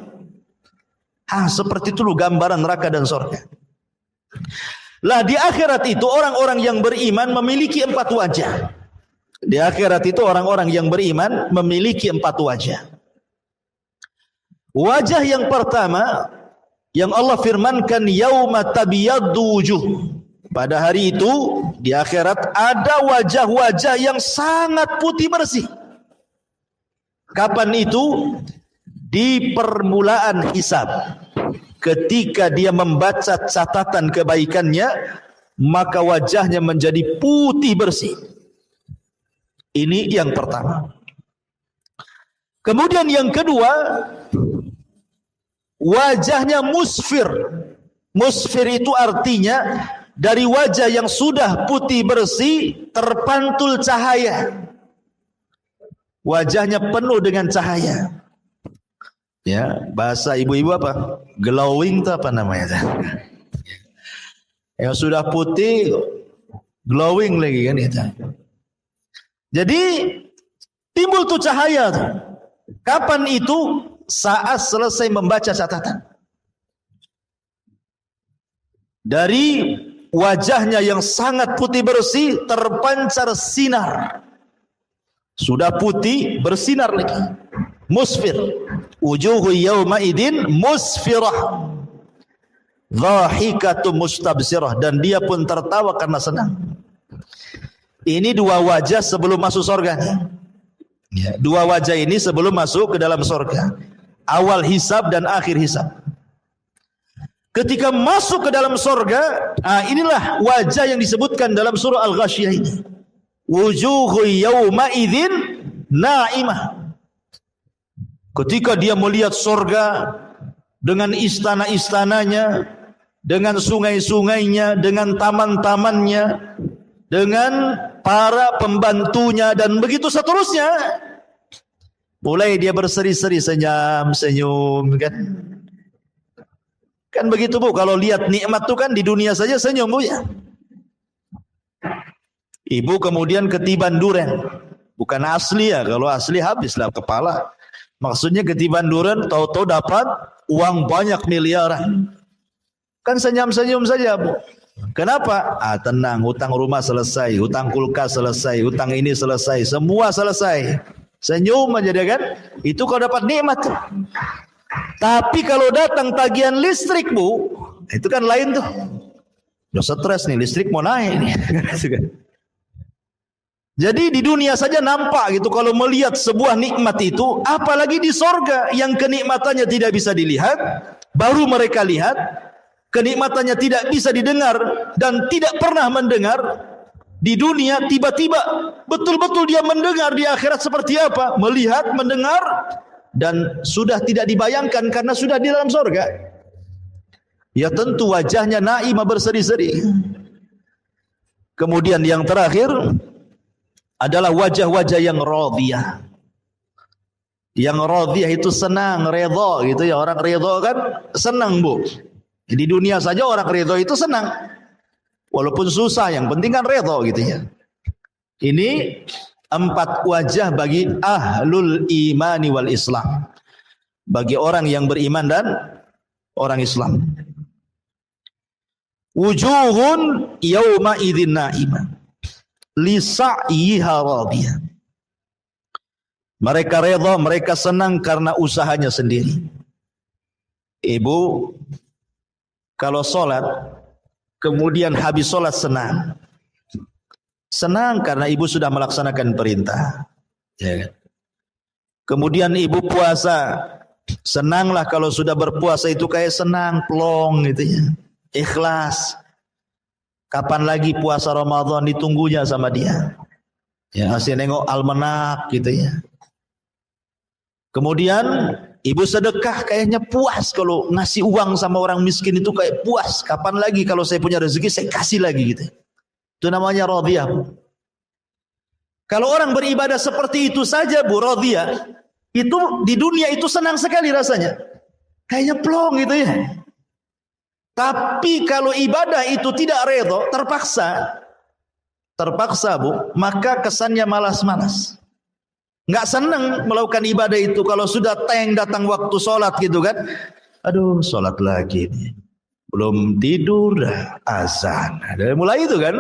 Seperti itu loh gambaran neraka dan sorga. Lah di akhirat itu orang-orang yang beriman memiliki 4 wajah. Di akhirat itu orang-orang yang beriman memiliki 4 wajah. Wajah yang pertama yang Allah firmankan, yauma tabyaddu wujuh. Pada hari itu di akhirat ada wajah-wajah yang sangat putih bersih. Kapan itu? Di permulaan hisab. Ketika dia membaca catatan kebaikannya, maka wajahnya menjadi putih bersih. Ini yang pertama. Kemudian yang kedua, wajahnya musfir. Musfir itu artinya dari wajah yang sudah putih bersih terpantul cahaya. Wajahnya penuh dengan cahaya. Ya, bahasa ibu-ibu apa? Glowing itu apa namanya? Yang sudah putih glowing lagi kan itu. Jadi timbul tuh cahaya tuh. Kapan itu? Saat selesai membaca catatan. Dari wajahnya yang sangat putih bersih terpancar sinar. Sudah putih bersinar lagi. Musfir. Wujuhu yawma idin musfirah. Dhahikatu mustabsirah. Dan dia pun tertawa karena senang. Ini 2 wajah sebelum masuk surga. Ya, 2 wajah ini sebelum masuk ke dalam surga. Awal hisab dan akhir hisab. Ketika masuk ke dalam surga, inilah wajah yang disebutkan dalam surah Al-Ghasyiyah ini. Wujuhu yawma idzin na'imah. Ketika dia melihat surga dengan istana-istananya, dengan sungai-sungainya, dengan taman-tamannya, dengan para pembantunya dan begitu seterusnya. Mulai dia berseri-seri, senyum kan. Kan begitu Bu, kalau lihat nikmat tuh kan di dunia saja senyum Bu ya. Ibu kemudian ketiban duren. Bukan asli ya, kalau asli habislah kepala. Maksudnya ketiban duren tahu-tahu dapat uang banyak miliaran. Kan senyum-senyum saja Bu. Kenapa? Tenang, hutang rumah selesai, hutang kulkas selesai, hutang ini selesai, semua selesai. Senyum aja dia kan. Itu kalau dapat nikmat. Tapi kalau datang tagihan listrik Bu, itu kan lain tuh. Udah stres nih, listrik mau naik nih. Jadi di dunia saja nampak gitu kalau melihat sebuah nikmat itu, apalagi di sorga yang kenikmatannya tidak bisa dilihat, baru mereka lihat. Kenikmatannya tidak bisa didengar dan tidak pernah mendengar. Di dunia tiba-tiba betul-betul dia mendengar. Di akhirat seperti apa? Melihat, mendengar, dan sudah tidak dibayangkan karena sudah di dalam surga. Ya tentu wajahnya naimah berseri-seri. Kemudian yang terakhir adalah wajah-wajah yang radhiyah. Yang radhiyah itu senang, redha gitu ya. Orang redha kan senang Bu. Di dunia saja orang redha itu senang. Walaupun susah, yang penting kan redha gitu ya. Ini 4 wajah bagi ahlul imani wal islam. Bagi orang yang beriman dan orang Islam. Wujuhun yawma idzin na'imah li sa'yiha radiyah. Mereka redha, mereka senang karena usahanya sendiri. Ibu kalau sholat Kemudian habis sholat senang. Senang karena ibu sudah melaksanakan perintah. Ya. Kemudian ibu puasa. Senanglah kalau sudah berpuasa itu kayak senang, plong gitu ya. Ikhlas. Kapan lagi puasa Ramadan ditunggunya sama dia. Ya, masih nengok almanak gitu ya. Kemudian ibu sedekah kayaknya puas kalau ngasih uang sama orang miskin itu kayak puas. Kapan lagi kalau saya punya rezeki saya kasih lagi gitu. Itu namanya radhiyah. Kalau orang beribadah seperti itu saja Bu, radhiyah, itu di dunia itu senang sekali rasanya. Kayaknya plong gitu ya. Tapi kalau ibadah itu tidak redha, terpaksa Bu, maka kesannya malas-malas. Nggak senang melakukan ibadah itu. Kalau sudah datang waktu sholat gitu kan, aduh sholat lagi nih. Belum tidur dah azan. Dari mulai itu kan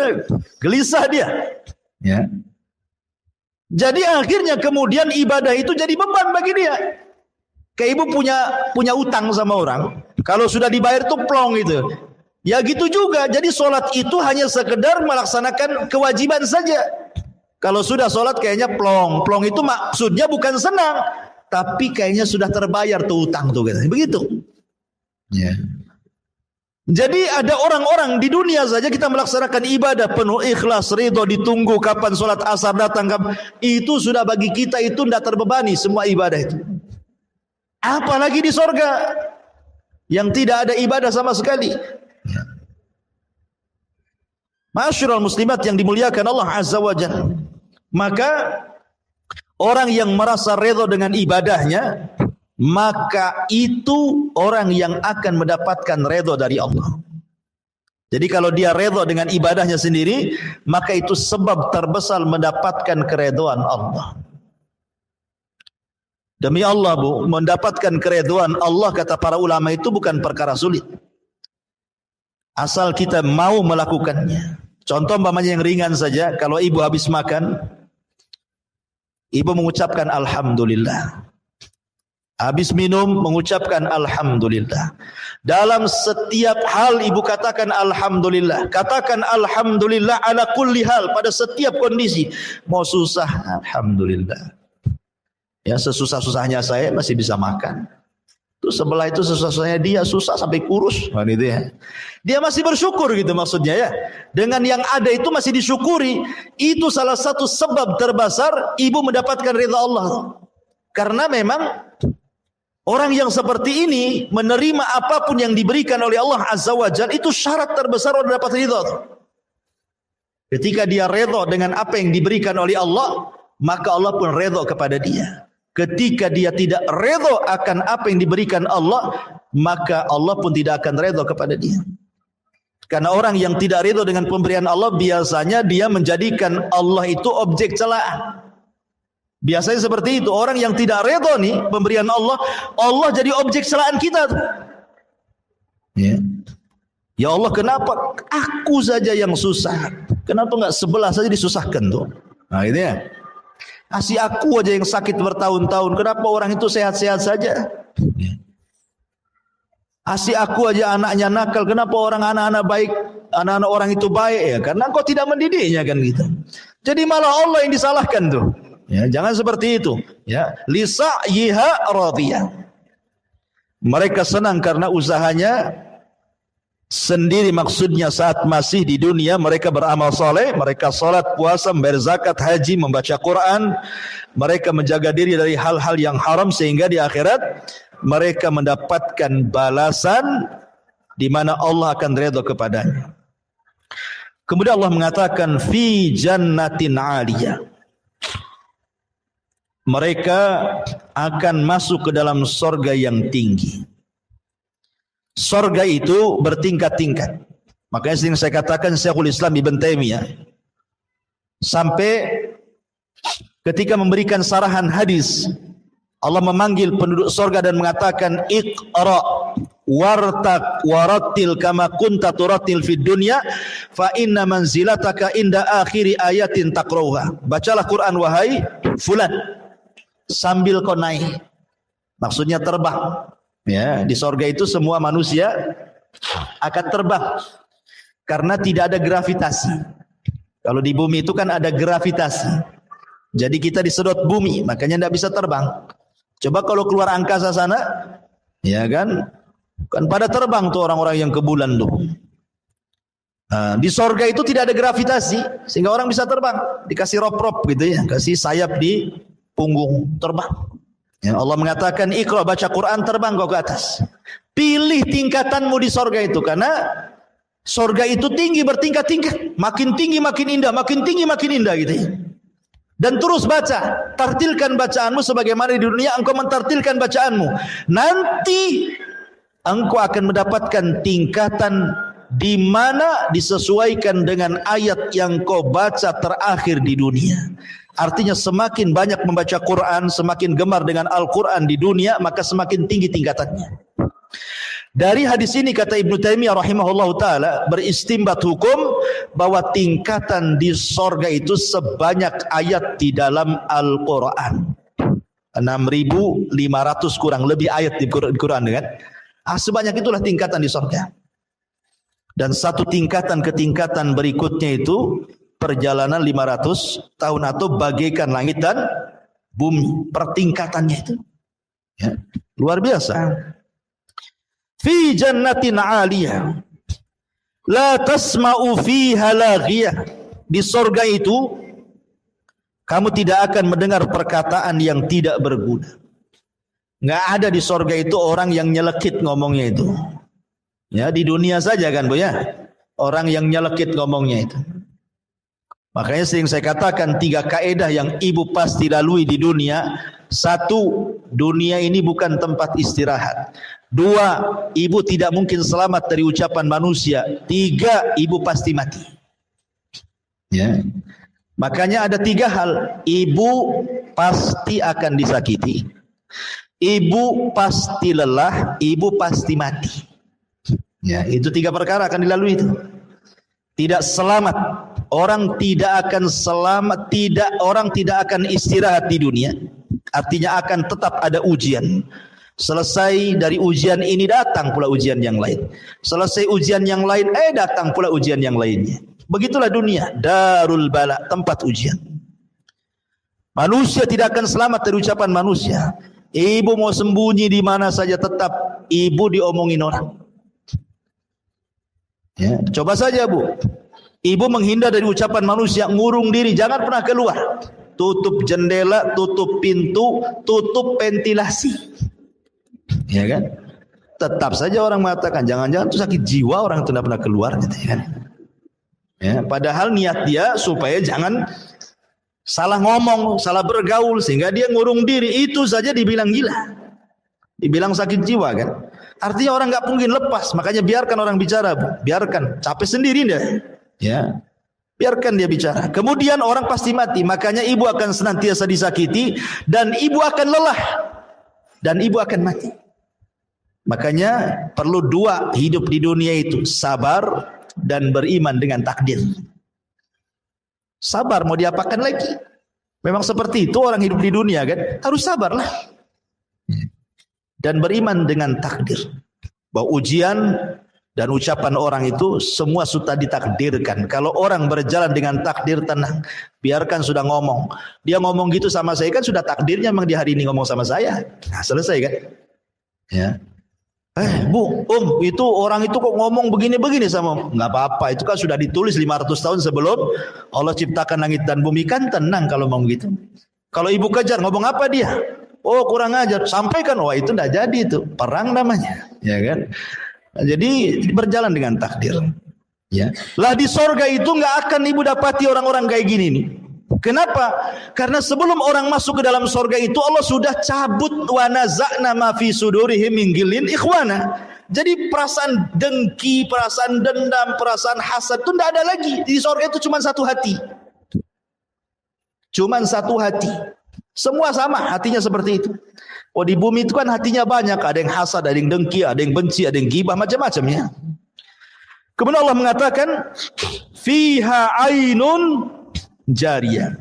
gelisah dia. Ya. Jadi akhirnya kemudian ibadah itu jadi beban bagi dia. Kayak ibu punya utang sama orang. Kalau sudah dibayar tuh plong gitu. Ya gitu juga. Jadi sholat itu hanya sekedar melaksanakan kewajiban saja. Kalau sudah sholat kayaknya plong. Plong itu maksudnya bukan senang, tapi kayaknya sudah terbayar tuh utang tuh gitu. Begitu. Ya. Jadi ada orang-orang di dunia saja kita melaksanakan ibadah penuh ikhlas, ridho, ditunggu kapan sholat asar datang, itu sudah bagi kita itu tidak terbebani semua ibadah itu. Apalagi di sorga yang tidak ada ibadah sama sekali. Ma'asyiral muslimat yang dimuliakan Allah Azza wa Jalla. Maka orang yang merasa ridho dengan ibadahnya, maka itu orang yang akan mendapatkan redha dari Allah. Jadi kalau dia redha dengan ibadahnya sendiri, maka itu sebab terbesar mendapatkan keredhaan Allah. Demi Allah Bu, mendapatkan keredhaan Allah kata para ulama itu bukan perkara sulit. Asal kita mau melakukannya. Contoh umpamanya yang ringan saja, kalau ibu habis makan, ibu mengucapkan alhamdulillah. Habis minum mengucapkan alhamdulillah. Dalam setiap hal ibu katakan alhamdulillah. Katakan alhamdulillah ala kulli hal, pada setiap kondisi. Mau susah alhamdulillah. Ya sesusah-susahnya saya masih bisa makan. Terus sebelah itu sesusah-susahnya dia susah sampai kurus. Nah, gitu ya. Dia masih bersyukur gitu maksudnya ya. Dengan yang ada itu masih disyukuri. Itu salah satu sebab terbesar ibu mendapatkan ridha Allah. Karena memang orang yang seperti ini menerima apapun yang diberikan oleh Allah Azza wa Jalla, itu syarat terbesar untuk dapat ridha. Ketika dia ridha dengan apa yang diberikan oleh Allah, maka Allah pun ridha kepada dia. Ketika dia tidak ridha akan apa yang diberikan Allah, maka Allah pun tidak akan ridha kepada dia. Karena orang yang tidak ridha dengan pemberian Allah, biasanya dia menjadikan Allah itu objek celaan. Biasanya seperti itu. Orang yang tidak redha nih pemberian Allah, Allah jadi objek celaan kita tuh. Ya. Ya Allah, kenapa aku saja yang susah? Kenapa enggak sebelah saja disusahkan tuh? Nah ini ya. Kasih aku aja yang sakit bertahun-tahun. Kenapa orang itu sehat-sehat saja? Ya. Kasih aku aja anaknya nakal. Kenapa orang anak-anak baik, anak-anak orang itu baik ya? Karena engkau tidak mendidiknya kan gitu. Jadi malah Allah yang disalahkan tuh. Ya, jangan seperti itu. Ya, lisa'yiha radiyah. Mereka senang karena usahanya sendiri, maksudnya saat masih di dunia mereka beramal soleh, mereka salat, puasa, membayar zakat, haji, membaca Quran, mereka menjaga diri dari hal-hal yang haram sehingga di akhirat mereka mendapatkan balasan di mana Allah akan ridha kepadanya. Kemudian Allah mengatakan fi jannatin 'aliyah. Mereka akan masuk ke dalam sorga yang tinggi. Sorga itu bertingkat-tingkat. Makanya sering saya katakan Syekhul Islam Ibn Taimiyah sampai ketika memberikan sarahan hadis, Allah memanggil penduduk sorga dan mengatakan iqra wartaq warattil kama kunta turattil fid dunya fa inna manzilataka inda akhiri ayatin taqra'uha. Bacalah Quran wahai fulan, sambil kau naik, maksudnya terbang. Ya, di sorga itu semua manusia akan terbang. Karena tidak ada gravitasi. Kalau di bumi itu kan ada gravitasi. Jadi kita disedot bumi, makanya tidak bisa terbang. Coba kalau keluar angkasa sana, ya kan pada terbang tuh orang-orang yang ke bulan tuh. Nah, di sorga itu tidak ada gravitasi, sehingga orang bisa terbang. Dikasih rop-rop gitu ya, kasih sayap di punggung, terbang. Ya, Allah mengatakan, Iqra, baca Quran, terbang kau ke atas. Pilih tingkatanmu di sorga itu, karena sorga itu tinggi, bertingkat-tingkat. Makin tinggi makin indah, makin tinggi makin indah gitu ya. Dan terus baca, tartilkan bacaanmu sebagaimana di dunia engkau mentartilkan bacaanmu. Nanti engkau akan mendapatkan tingkatan di mana disesuaikan dengan ayat yang kau baca terakhir di dunia. Artinya semakin banyak membaca Quran, semakin gemar dengan Al-Quran di dunia, maka semakin tinggi tingkatannya. Dari hadis ini kata Ibnu Taimiyah rahimahullahu taala beristimbat hukum bahwa tingkatan di sorga itu sebanyak ayat di dalam Al-Quran. 6.500 kurang lebih ayat di Quran kan? Sebanyak itulah tingkatan di sorga. Dan satu tingkatan ke tingkatan berikutnya itu perjalanan 500 tahun atau bagaikan langit dan bumi. Pertingkatannya itu ya, luar biasa. Fi jannatin 'aliyah la tasma'u fiha laghiyah. Di sorga itu kamu tidak akan mendengar perkataan yang tidak berguna. Nggak ada di sorga itu orang yang nyelekit ngomongnya itu. Ya, di dunia saja kan Bu ya, orang yang nyelekit ngomongnya itu. Makanya sering saya katakan 3 kaedah yang ibu pasti lalui di dunia. 1, dunia ini bukan tempat istirahat. 2, ibu tidak mungkin selamat dari ucapan manusia. 3, ibu pasti mati. Ya. Makanya ada 3 hal. Ibu pasti akan disakiti, ibu pasti lelah, ibu pasti mati. Ya, itu 3 perkara akan dilalui itu. Tidak selamat, orang tidak akan selamat, orang tidak akan istirahat di dunia. Artinya akan tetap ada ujian. Selesai dari ujian ini datang pula ujian yang lain. Selesai ujian yang lain, datang pula ujian yang lainnya. Begitulah dunia, darul bala, tempat ujian. Manusia tidak akan selamat dari ucapan manusia. Ibu mau sembunyi di mana saja tetap ibu diomongin orang. Ya, coba saja Bu, ibu menghindar dari ucapan manusia, ngurung diri, jangan pernah keluar. Tutup jendela, tutup pintu, tutup ventilasi. Ya kan? Tetap saja orang mengatakan, jangan-jangan itu sakit jiwa orang itu tidak pernah keluar gitu kan. Ya, padahal niat dia supaya jangan salah ngomong, salah bergaul, sehingga dia ngurung diri. Itu saja dibilang gila, dibilang sakit jiwa kan. Artinya orang nggak mungkin lepas, makanya biarkan orang bicara, Bu. Biarkan, capek sendiri dia. Ya, biarkan dia bicara. Kemudian orang pasti mati, makanya ibu akan senantiasa disakiti dan ibu akan lelah dan ibu akan mati. Makanya perlu 2 hidup di dunia itu, sabar dan beriman dengan takdir. Sabar mau diapakan lagi? Memang seperti itu orang hidup di dunia kan, harus sabarlah. Dan beriman dengan takdir, bahwa ujian dan ucapan orang itu semua sudah ditakdirkan. Kalau orang berjalan dengan takdir, tenang, biarkan sudah ngomong. Dia ngomong gitu sama saya kan sudah takdirnya, memang di hari ini ngomong sama saya. Nah, selesai kan? Ya. Bu, itu orang itu kok ngomong begini-begini sama, nggak apa-apa, itu kan sudah ditulis 500 tahun sebelum Allah ciptakan langit dan bumi, kan tenang kalau ngomong gitu. Kalau ibu kejar ngomong apa dia? Oh, kurang ajar, sampaikan. Wah, itu tidak jadi, itu perang namanya, ya kan? Jadi berjalan dengan takdir. Ya, lah di sorga itu nggak akan ibu dapati orang-orang kayak gini nih. Kenapa? Karena sebelum orang masuk ke dalam sorga itu Allah sudah cabut wa naza'na ma fi sudurihim min ghillin ikhwana. Jadi perasaan dengki, perasaan dendam, perasaan hasad itu tidak ada lagi. Di sorga itu cuma 1 hati. Cuma 1 hati. Semua sama hatinya seperti itu. Oh, di bumi itu kan hatinya banyak, ada yang hasad, ada yang dengki, ada yang benci, ada yang ghibah, macam-macam ya. Kemudian Allah mengatakan fiha ainun jariyah.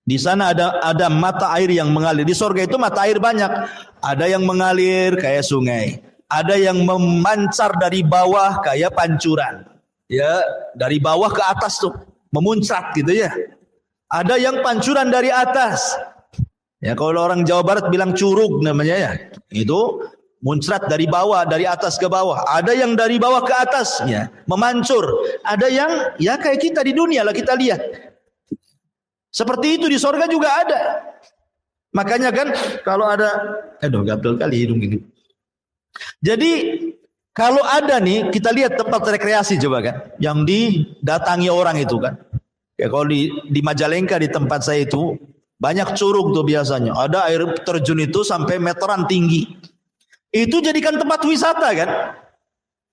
Di sana ada mata air yang mengalir. Di sorga itu mata air banyak. Ada yang mengalir kayak sungai, ada yang memancar dari bawah kayak pancuran. ya dari bawah ke atas tuh, memuncrat gitu ya. Ada yang pancuran dari atas. Ya kalau orang Jawa Barat bilang curug namanya ya. Itu muncrat dari bawah, dari atas ke bawah. Ada yang dari bawah ke atas, ya, memancur. Ada yang ya kayak kita di dunia lah kita lihat. Seperti itu di sorga juga ada. Makanya kan kalau ada, aduh gatel kali hidung ini. Jadi kalau ada nih, kita lihat tempat rekreasi coba kan, yang didatangi orang itu kan. Ya kalau di Majalengka di tempat saya itu banyak curug tuh biasanya. Ada air terjun itu sampai meteran tinggi. Itu jadikan tempat wisata kan?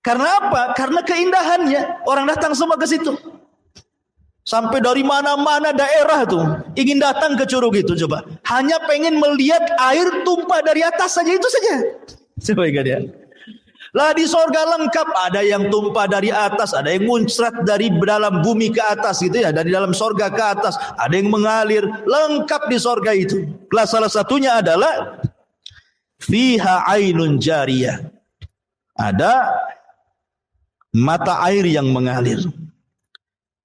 Karena apa? Karena keindahannya. Orang datang semua ke situ. Sampai dari mana-mana daerah tuh ingin datang ke curug itu coba. Hanya pengen melihat air tumpah dari atas saja, itu saja. Coba ingat ya. Lah di sorga lengkap, ada yang tumpah dari atas, ada yang muncrat dari dalam bumi ke atas gitu ya, dari dalam sorga ke atas, ada yang mengalir, lengkap di sorga itu. Kelas salah satunya adalah fiha ainun jariyah. Ada mata air yang mengalir.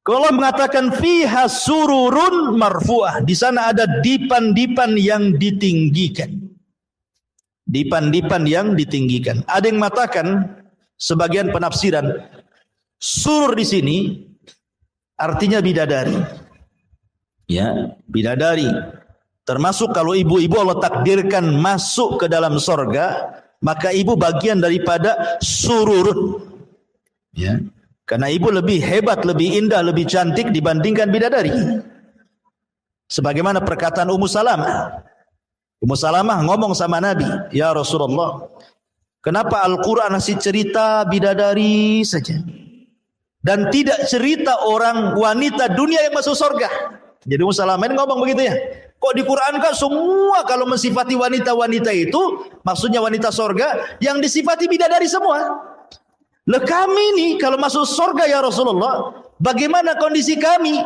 Kalau mengatakan fiha sururun marfu'ah, di sana ada dipan-dipan yang ditinggikan. Dipan-dipan yang ditinggikan. Ada yang mengatakan sebagian penafsiran surur di sini artinya bidadari. Ya, bidadari. Termasuk kalau ibu-ibu Allah takdirkan masuk ke dalam sorga, maka ibu bagian daripada surur. Ya. Karena ibu lebih hebat, lebih indah, lebih cantik dibandingkan bidadari. Sebagaimana perkataan Ummu Salamah. Ummu Salamah ngomong sama Nabi, ya Rasulullah, kenapa Al-Quran masih cerita bidadari saja dan tidak cerita orang wanita dunia yang masuk surga? Jadi Ummu Salamah ini ngomong begitu ya. Kok di Quran kan semua kalau mensifati wanita-wanita itu, maksudnya wanita surga, yang disifati bidadari semua. Lah kami nih kalau masuk surga ya Rasulullah, bagaimana kondisi kami?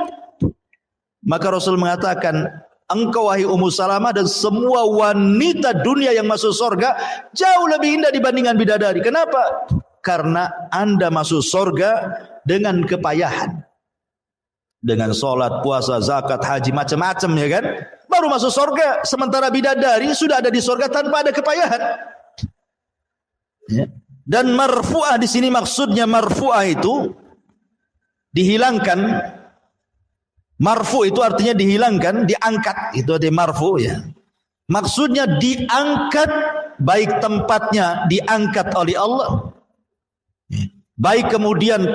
Maka Rasul mengatakan, engkau wahai Ummu Salamah dan semua wanita dunia yang masuk surga jauh lebih indah dibandingkan bidadari. Kenapa? Karena Anda masuk surga dengan kepayahan. Dengan sholat, puasa, zakat, haji, macam-macam ya kan. Baru masuk surga. Sementara bidadari sudah ada di surga tanpa ada kepayahan. Ya. Dan marfu'ah di sini maksudnya marfu'ah itu dihilangkan. Marfu itu artinya dihilangkan, diangkat, itu artinya marfu ya. Maksudnya diangkat, baik tempatnya diangkat oleh Allah, baik kemudian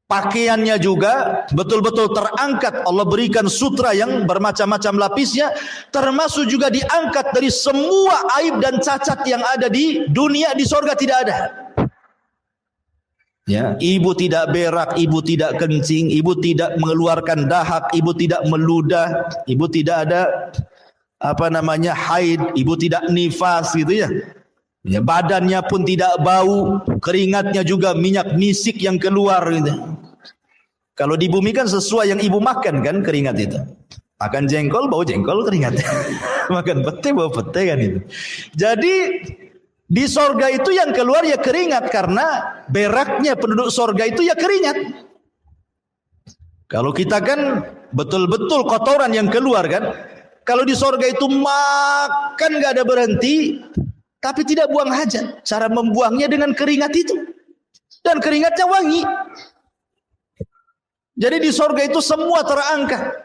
pakaiannya juga betul-betul terangkat. Allah berikan sutra yang bermacam-macam lapisnya, termasuk juga diangkat dari semua aib dan cacat yang ada di dunia, di surga tidak ada. Ya, ibu tidak berak, ibu tidak kencing, ibu tidak mengeluarkan dahak, ibu tidak meludah, ibu tidak ada haid, ibu tidak nifas gitu ya. Ya, badannya pun tidak bau, keringatnya juga minyak misik yang keluar gitu. Kalau di bumi kan sesuai yang ibu makan kan keringat itu. Makan jengkol bau jengkol keringat. Makan pete bau pete kan itu. Jadi di sorga itu yang keluar ya keringat, karena beraknya penduduk sorga itu ya keringat. Kalau kita kan betul-betul kotoran yang keluar kan. Kalau di sorga itu makan gak ada berhenti, tapi tidak buang hajat. Cara membuangnya dengan keringat itu. Dan keringatnya wangi. Jadi di sorga itu semua terangkat.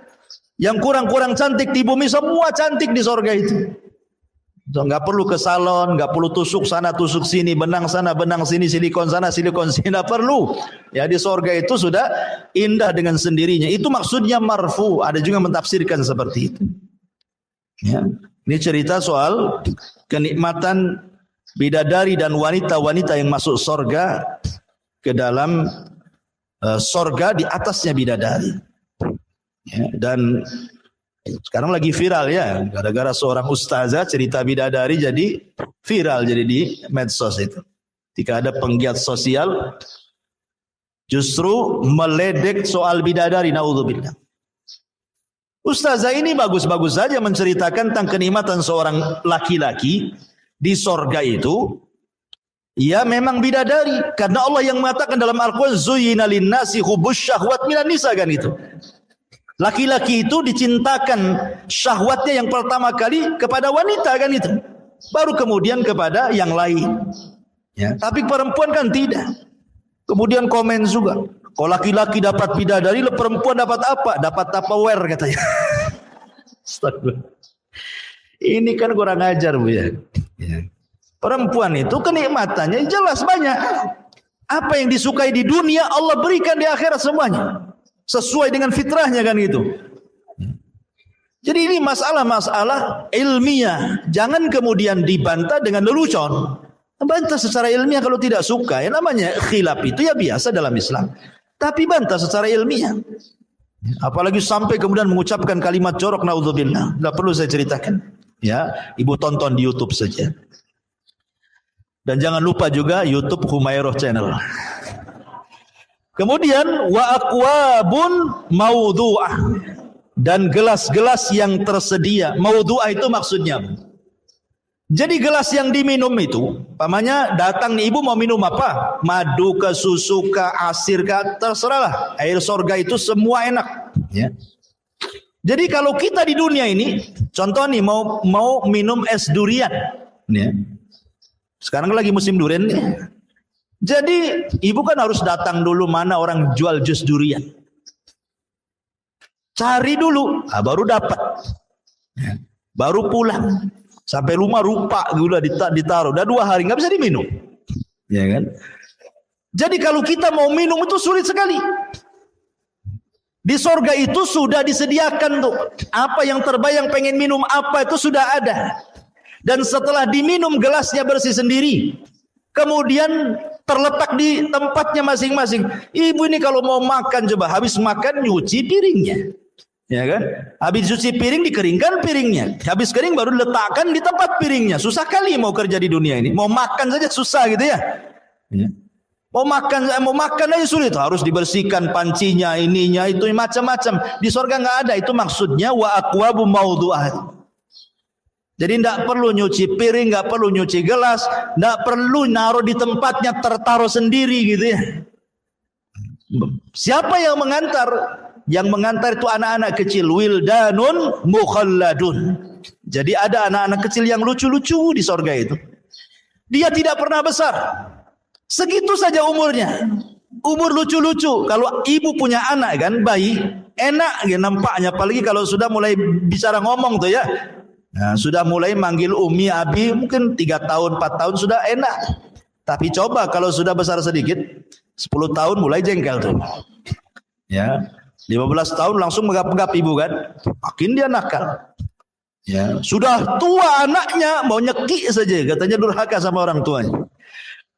Yang kurang-kurang cantik di bumi semua cantik di sorga itu. Nggak perlu ke salon, nggak perlu tusuk sana tusuk sini, benang sana benang sini, silikon sana silikon sini, nggak perlu. Ya di sorga itu sudah indah dengan sendirinya. Itu maksudnya marfu. Ada juga mentafsirkan seperti itu. Ya. Ini cerita soal kenikmatan bidadari dan wanita-wanita yang masuk sorga ke dalam sorga, di atasnya bidadari. Ya, dan sekarang lagi viral ya, gara-gara seorang ustazah cerita bidadari jadi viral, jadi di medsos itu. Ketika ada penggiat sosial justru meledek soal bidadari, naudzubillah. Ustazah ini bagus-bagus saja menceritakan tentang kenikmatan seorang laki-laki di sorga itu, Ya memang bidadari, karena Allah yang mengatakan dalam Al-Quran zuyyina linnasi hubbus syahwat minan nisa, kan itu. Laki-laki itu dicintakan syahwatnya yang pertama kali kepada wanita, kan itu. Baru kemudian kepada yang lain. Ya, tapi perempuan kan tidak. Kemudian komen juga, kalau laki-laki dapat bidadari, perempuan dapat apa? Dapat Tupperware katanya. Astagfirullah. Ini kan kurang ajar, Bu ya. Perempuan itu kenikmatannya jelas banyak. Apa yang disukai di dunia Allah berikan di akhirat semuanya. Sesuai dengan fitrahnya, kan gitu. Jadi ini masalah-masalah ilmiah. Jangan kemudian dibantah dengan lelucon. Bantah secara ilmiah kalau tidak suka. Yang namanya khilaf itu ya biasa dalam Islam. Tapi bantah secara ilmiah. Apalagi sampai kemudian mengucapkan kalimat jorok, naudzubillah. Tidak perlu saya ceritakan. Ya, ibu tonton di YouTube saja. Dan jangan lupa juga YouTube Humairah Channel. Kemudian wa aqwabun maudhu'ah, dan gelas-gelas yang tersedia. Maudhu'ah itu maksudnya, jadi gelas yang diminum itu, pamannya datang nih, ibu mau minum apa? Madu ke, susu ke, asir ke, terserahlah. Air sorga itu semua enak. Ya. Jadi kalau kita di dunia ini, contoh nih mau minum es durian, ya. Sekarang lagi musim durian nih. Jadi ibu kan harus datang dulu mana orang jual jus durian. Cari dulu, baru dapat. Ya. Baru pulang. Sampai rumah rupa gula ditaruh. Udah 2 hari nggak bisa diminum. Ya kan? Jadi kalau kita mau minum itu sulit sekali. Di sorga itu sudah disediakan tuh. Apa yang terbayang pengen minum apa itu sudah ada. Dan setelah diminum gelasnya bersih sendiri. Kemudian terletak di tempatnya masing-masing. Ibu ini kalau mau makan, coba habis makan nyuci piringnya. Ya kan? Habis cuci piring dikeringkan piringnya. Habis kering baru letakkan di tempat piringnya. Susah kali mau kerja di dunia ini. Mau makan saja susah gitu ya. Ya. Mau makan aja sulit. Harus dibersihkan pancinya, ininya, itu macam-macam. Di surga nggak ada. Itu maksudnya wa aqwabu maudhu'ah. Jadi tidak perlu nyuci piring, nggak perlu nyuci gelas, tidak perlu naruh di tempatnya, tertaruh sendiri gitu ya. Siapa yang mengantar? Yang mengantar itu anak-anak kecil, wildanun mukhalladun. Jadi ada anak-anak kecil yang lucu-lucu di sorga itu. Dia tidak pernah besar. Segitu saja umurnya. Umur lucu-lucu. Kalau ibu punya anak kan, bayi, enak ya nampaknya. Apalagi kalau sudah mulai bicara ngomong tuh ya. Nah, sudah mulai manggil umi, abi, mungkin 3 tahun, 4 tahun sudah enak. Tapi coba kalau sudah besar sedikit, 10 tahun mulai jengkel tuh. Ya, 15 tahun langsung megap-megap ibu kan. Makin dia nakal. Ya, sudah tua anaknya mau nyekik saja, katanya durhaka sama orang tuanya.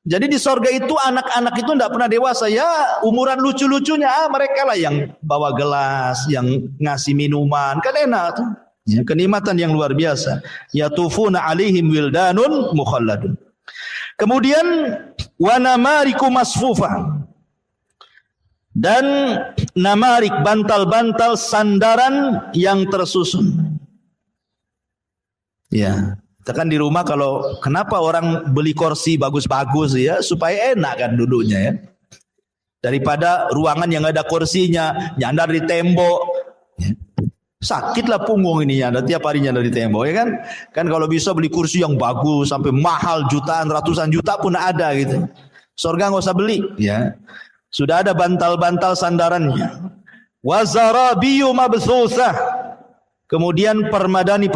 Jadi di sorga itu anak-anak itu tidak pernah dewasa ya, umuran lucu-lucunya mereka lah yang bawa gelas, yang ngasih minuman, kan enak tuh. Ya, kenikmatan yang luar biasa. Yatufuna alaihim wildanun mukhalladun. Kemudian wa namariku masfufa. Dan namarik, bantal-bantal sandaran yang tersusun. Ya, kita kan di rumah kalau kenapa orang beli kursi bagus-bagus ya supaya enak kan duduknya ya. Daripada ruangan yang ada kursinya nyandar di tembok. Ya. Sakitlah punggung ini ya, tiap harinya dari tembok ya kan. Kan kalau bisa beli kursi yang bagus sampai mahal jutaan, ratusan juta pun ada gitu. Surga nggak usah beli ya. Sudah ada bantal-bantal sandarannya. Wazarabiyu mabthusah. Kemudian permadani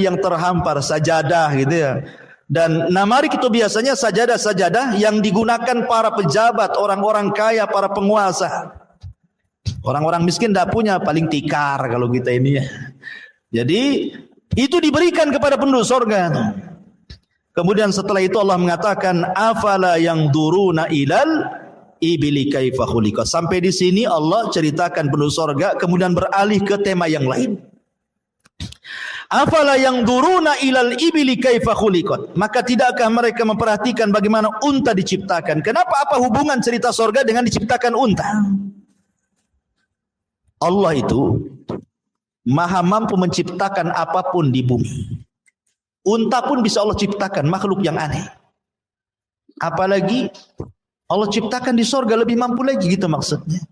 yang terhampar, sajadah gitu ya. Dan namarik itu biasanya sajadah-sajadah yang digunakan para pejabat, orang-orang kaya, para penguasa. Orang-orang miskin tidak punya, paling tikar kalau kita ini ya. Jadi itu diberikan kepada penduduk surga. Kemudian setelah itu Allah mengatakan afala yang duruna ilal ibili kaifa khuliqat. Sampai di sini Allah ceritakan penduduk surga, kemudian beralih ke tema yang lain. Afala yang duruna ilal ibili kaifa khuliqat. Maka tidakkah mereka memperhatikan bagaimana unta diciptakan? Kenapa, apa hubungan cerita surga dengan diciptakan unta? Allah itu maha mampu menciptakan apapun di bumi. Unta pun bisa Allah ciptakan, makhluk yang aneh. apalagi Allah ciptakan di sorga lebih mampu lagi, gitu maksudnya.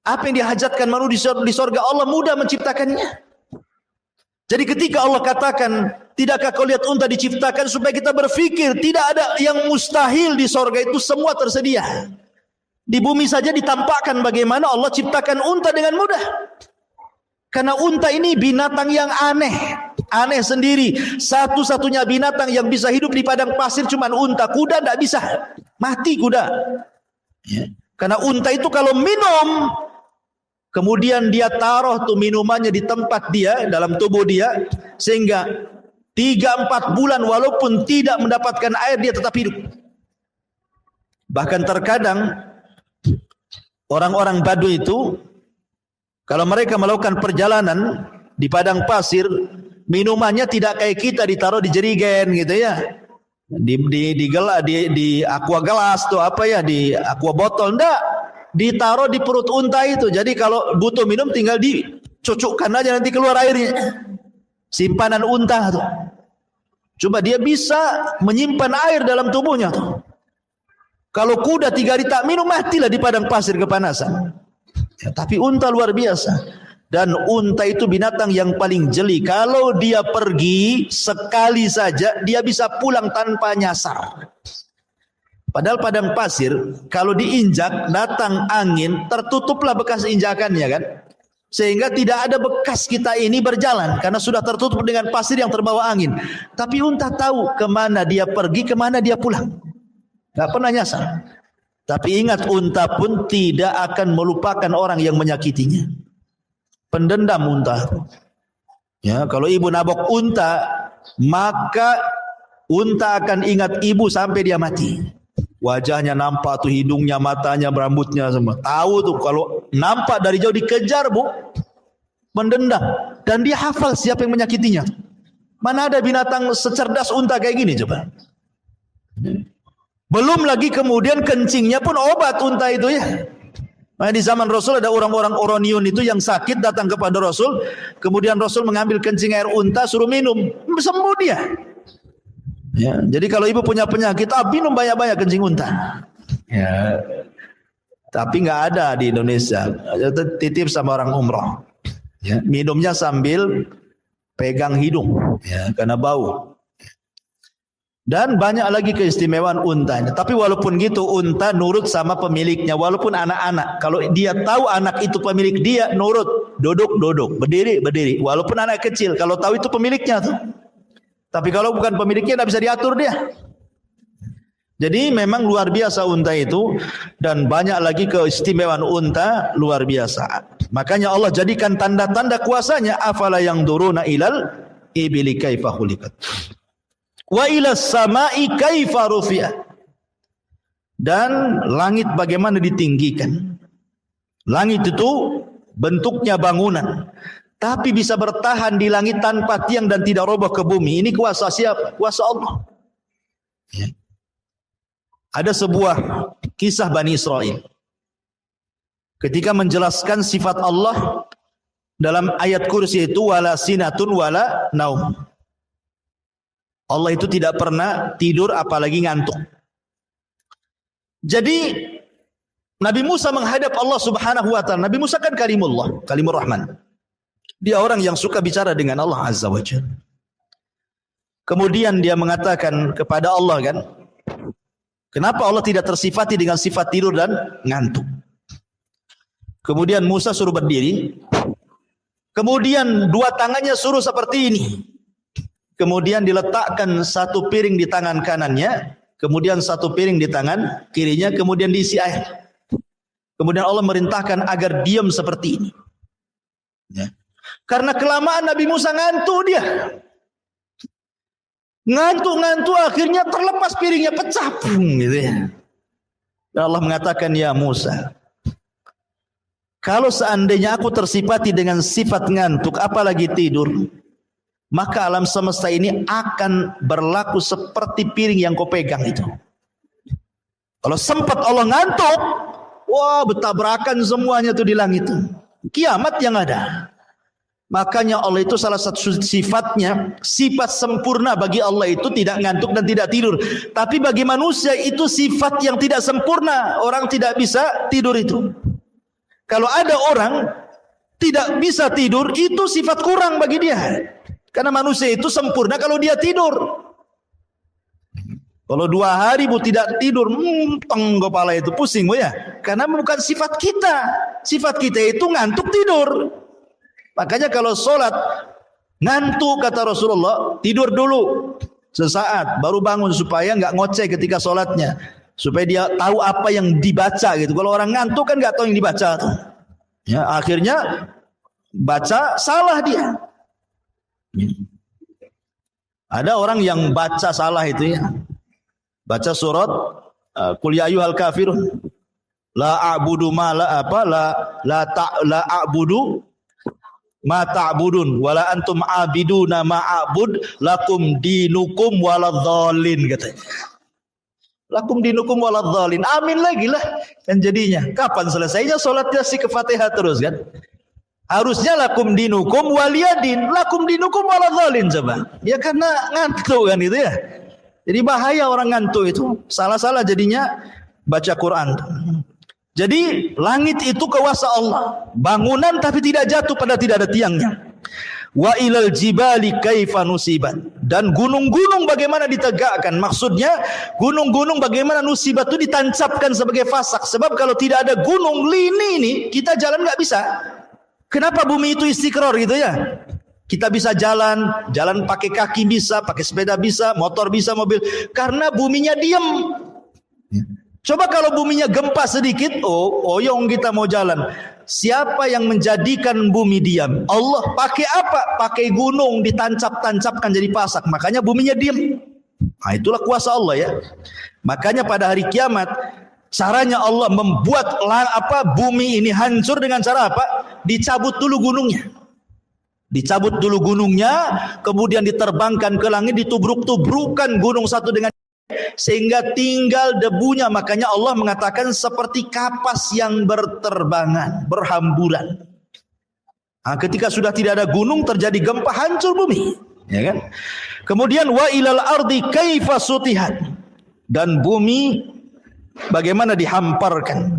Apa yang dihajatkan manusia di sorga, Allah mudah menciptakannya. Jadi ketika Allah katakan, tidakkah kau lihat unta diciptakan supaya kita berpikir tidak ada yang mustahil di sorga, itu semua tersedia. Di bumi saja ditampakkan bagaimana Allah ciptakan unta dengan mudah. Karena unta ini binatang yang aneh. Aneh sendiri. Satu-satunya binatang yang bisa hidup di padang pasir cuma unta. Kuda tidak bisa. Mati kuda. Ya. Karena unta itu kalau minum, kemudian dia taruh tuh minumannya di tempat dia, dalam tubuh dia, sehingga 3-4 bulan walaupun tidak mendapatkan air, dia tetap hidup. Bahkan terkadang orang-orang Baduy itu, kalau mereka melakukan perjalanan di padang pasir, minumannya tidak kayak kita ditaruh di jerigen gitu ya, di aqua gelas tuh apa ya, di aqua botol, enggak, ditaruh di perut unta itu. Jadi kalau butuh minum tinggal dicucukkan aja, nanti keluar airnya. Simpanan unta tuh. Coba dia bisa menyimpan air dalam tubuhnya tuh. Kalau kuda 3 hari tak minum, matilah di padang pasir kepanasan. Ya, tapi unta luar biasa. Dan unta itu binatang yang paling jeli. Kalau dia pergi sekali saja, dia bisa pulang tanpa nyasar. Padahal padang pasir, kalau diinjak, datang angin, tertutuplah bekas injakannya kan. Sehingga tidak ada bekas kita ini berjalan, karena sudah tertutup dengan pasir yang terbawa angin. Tapi unta tahu kemana dia pergi, kemana dia pulang. Gak pernah nyasar. Tapi ingat, unta pun tidak akan melupakan orang yang menyakitinya. Pendendam unta. Ya, kalau ibu nabok unta, maka unta akan ingat ibu sampai dia mati. Wajahnya nampak tuh, hidungnya, matanya, rambutnya semua. Tahu tuh kalau nampak dari jauh dikejar, Bu. Mendendam. Dan dia hafal siapa yang menyakitinya. Mana ada binatang secerdas unta kayak gini coba. Belum lagi kemudian kencingnya pun obat unta itu ya. Nah, di zaman Rasul ada orang-orang Oroniun itu yang sakit datang kepada Rasul. Kemudian Rasul mengambil kencing air unta, suruh minum. Sembuh dia. Ya, jadi kalau ibu punya penyakit, minum banyak-banyak kencing unta. Ya, tapi nggak ada di Indonesia. Titip sama orang umroh. Ya, minumnya sambil pegang hidung, ya, karena bau. Dan banyak lagi keistimewaan untanya. Tapi walaupun gitu, unta nurut sama pemiliknya. Walaupun anak-anak, kalau dia tahu anak itu pemilik dia, nurut, duduk, berdiri. Walaupun anak kecil, kalau tahu itu pemiliknya tuh. Tapi kalau bukan pemiliknya, tidak bisa diatur dia. Jadi memang luar biasa unta itu. Dan banyak lagi keistimewaan unta luar biasa. Makanya Allah jadikan tanda-tanda kuasanya. Afala yang duruna ilal ibili kaifa khuliqat. Wa ila samai kaifa rufi'at. Dan langit bagaimana ditinggikan. Langit itu bentuknya bangunan, tapi bisa bertahan di langit tanpa tiang dan tidak roboh ke bumi. Ini kuasa siapa? Kuasa Allah. Ya. Ada sebuah kisah Bani Israel. Ketika menjelaskan sifat Allah dalam ayat kursi itu, wala sinatun wala naum. Allah itu tidak pernah tidur apalagi ngantuk. Jadi Nabi Musa menghadap Allah Subhanahu wa ta'ala. Nabi Musa kan kalimullah, kalimur rahman. Dia orang yang suka bicara dengan Allah Azza wa Jalla. Kemudian dia mengatakan kepada Allah kan, kenapa Allah tidak tersifati dengan sifat tidur dan ngantuk? Kemudian Musa suruh berdiri. Kemudian 2 tangannya suruh seperti ini. Kemudian diletakkan 1 piring di tangan kanannya, kemudian 1 piring di tangan kirinya, kemudian diisi air. Kemudian Allah merintahkan agar diam seperti ini. Ya. Karena kelamaan Nabi Musa ngantuk dia. Ngantuk akhirnya terlepas piringnya, pecah gitu ya. Dan Allah mengatakan, ya Musa, kalau seandainya aku tersifati dengan sifat ngantuk apalagi tidur, maka alam semesta ini akan berlaku seperti piring yang kau pegang itu. Kalau sempat Allah ngantuk, wah, bertabrakan semuanya tuh di langit itu. Kiamat yang ada. Makanya Allah itu salah satu sifatnya, sifat sempurna bagi Allah itu tidak ngantuk dan tidak tidur. Tapi bagi manusia itu sifat yang tidak sempurna. Orang tidak bisa tidur itu. Kalau ada orang tidak bisa tidur, itu sifat kurang bagi dia. Karena manusia itu sempurna kalau dia tidur. Kalau 2 hari bu tidak tidur, kepala itu pusing bu ya. Karena bukan sifat kita. Sifat kita itu ngantuk tidur. Makanya kalau sholat ngantuk kata Rasulullah, tidur dulu sesaat baru bangun supaya nggak ngoceh ketika sholatnya, supaya dia tahu apa yang dibaca gitu. Kalau orang ngantuk kan nggak tahu yang dibaca tuh. Ya, akhirnya baca salah dia. Ada orang yang baca salah itu ya, baca surat Qul ya ayyuhal kafirun la a'budu ma la apa la a'budu ma ta'budun wala antum abiduna ma a'bud lakum dinukum waladhdallin katanya. Lakum dinukum waladhdallin. Amin lagi lah kan jadinya. Kapan selesainya salatnya si ke Fatihah terus kan? Harusnya lakum dinukum waliyadin, lakum dinukum waladhdallin coba. Ya karena ngantuk kan itu ya. Jadi bahaya orang ngantuk itu. Salah-salah jadinya baca Quran. Jadi langit itu kuasa Allah, bangunan tapi tidak jatuh pada tidak ada tiangnya. Wa ilal jibali kaifa nusibat, dan gunung-gunung bagaimana ditegakkan. Maksudnya gunung-gunung bagaimana nusibat itu ditancapkan sebagai fasak. Sebab kalau tidak ada gunung lini ini kita jalan nggak bisa. Kenapa bumi itu istiqrar gitu ya? Kita bisa jalan pakai kaki bisa, pakai sepeda bisa, motor bisa, mobil. Karena buminya diam. Coba kalau buminya gempa sedikit, oyong kita mau jalan. Siapa yang menjadikan bumi diam? Allah. Pakai apa? Pakai gunung ditancap-tancapkan jadi pasak. Makanya buminya diam. Nah, itulah kuasa Allah ya. Makanya pada hari kiamat caranya Allah membuat bumi ini hancur dengan cara apa? Dicabut dulu gunungnya. Dicabut dulu gunungnya, kemudian diterbangkan ke langit, ditubruk-tubrukan gunung satu dengan sehingga tinggal debunya. Makanya Allah mengatakan seperti kapas yang berterbangan, berhamburan. Nah, ketika sudah tidak ada gunung, terjadi gempa, hancur bumi, ya kan? Kemudian wa ilal ardi kaifa sutihat, dan bumi bagaimana dihamparkan.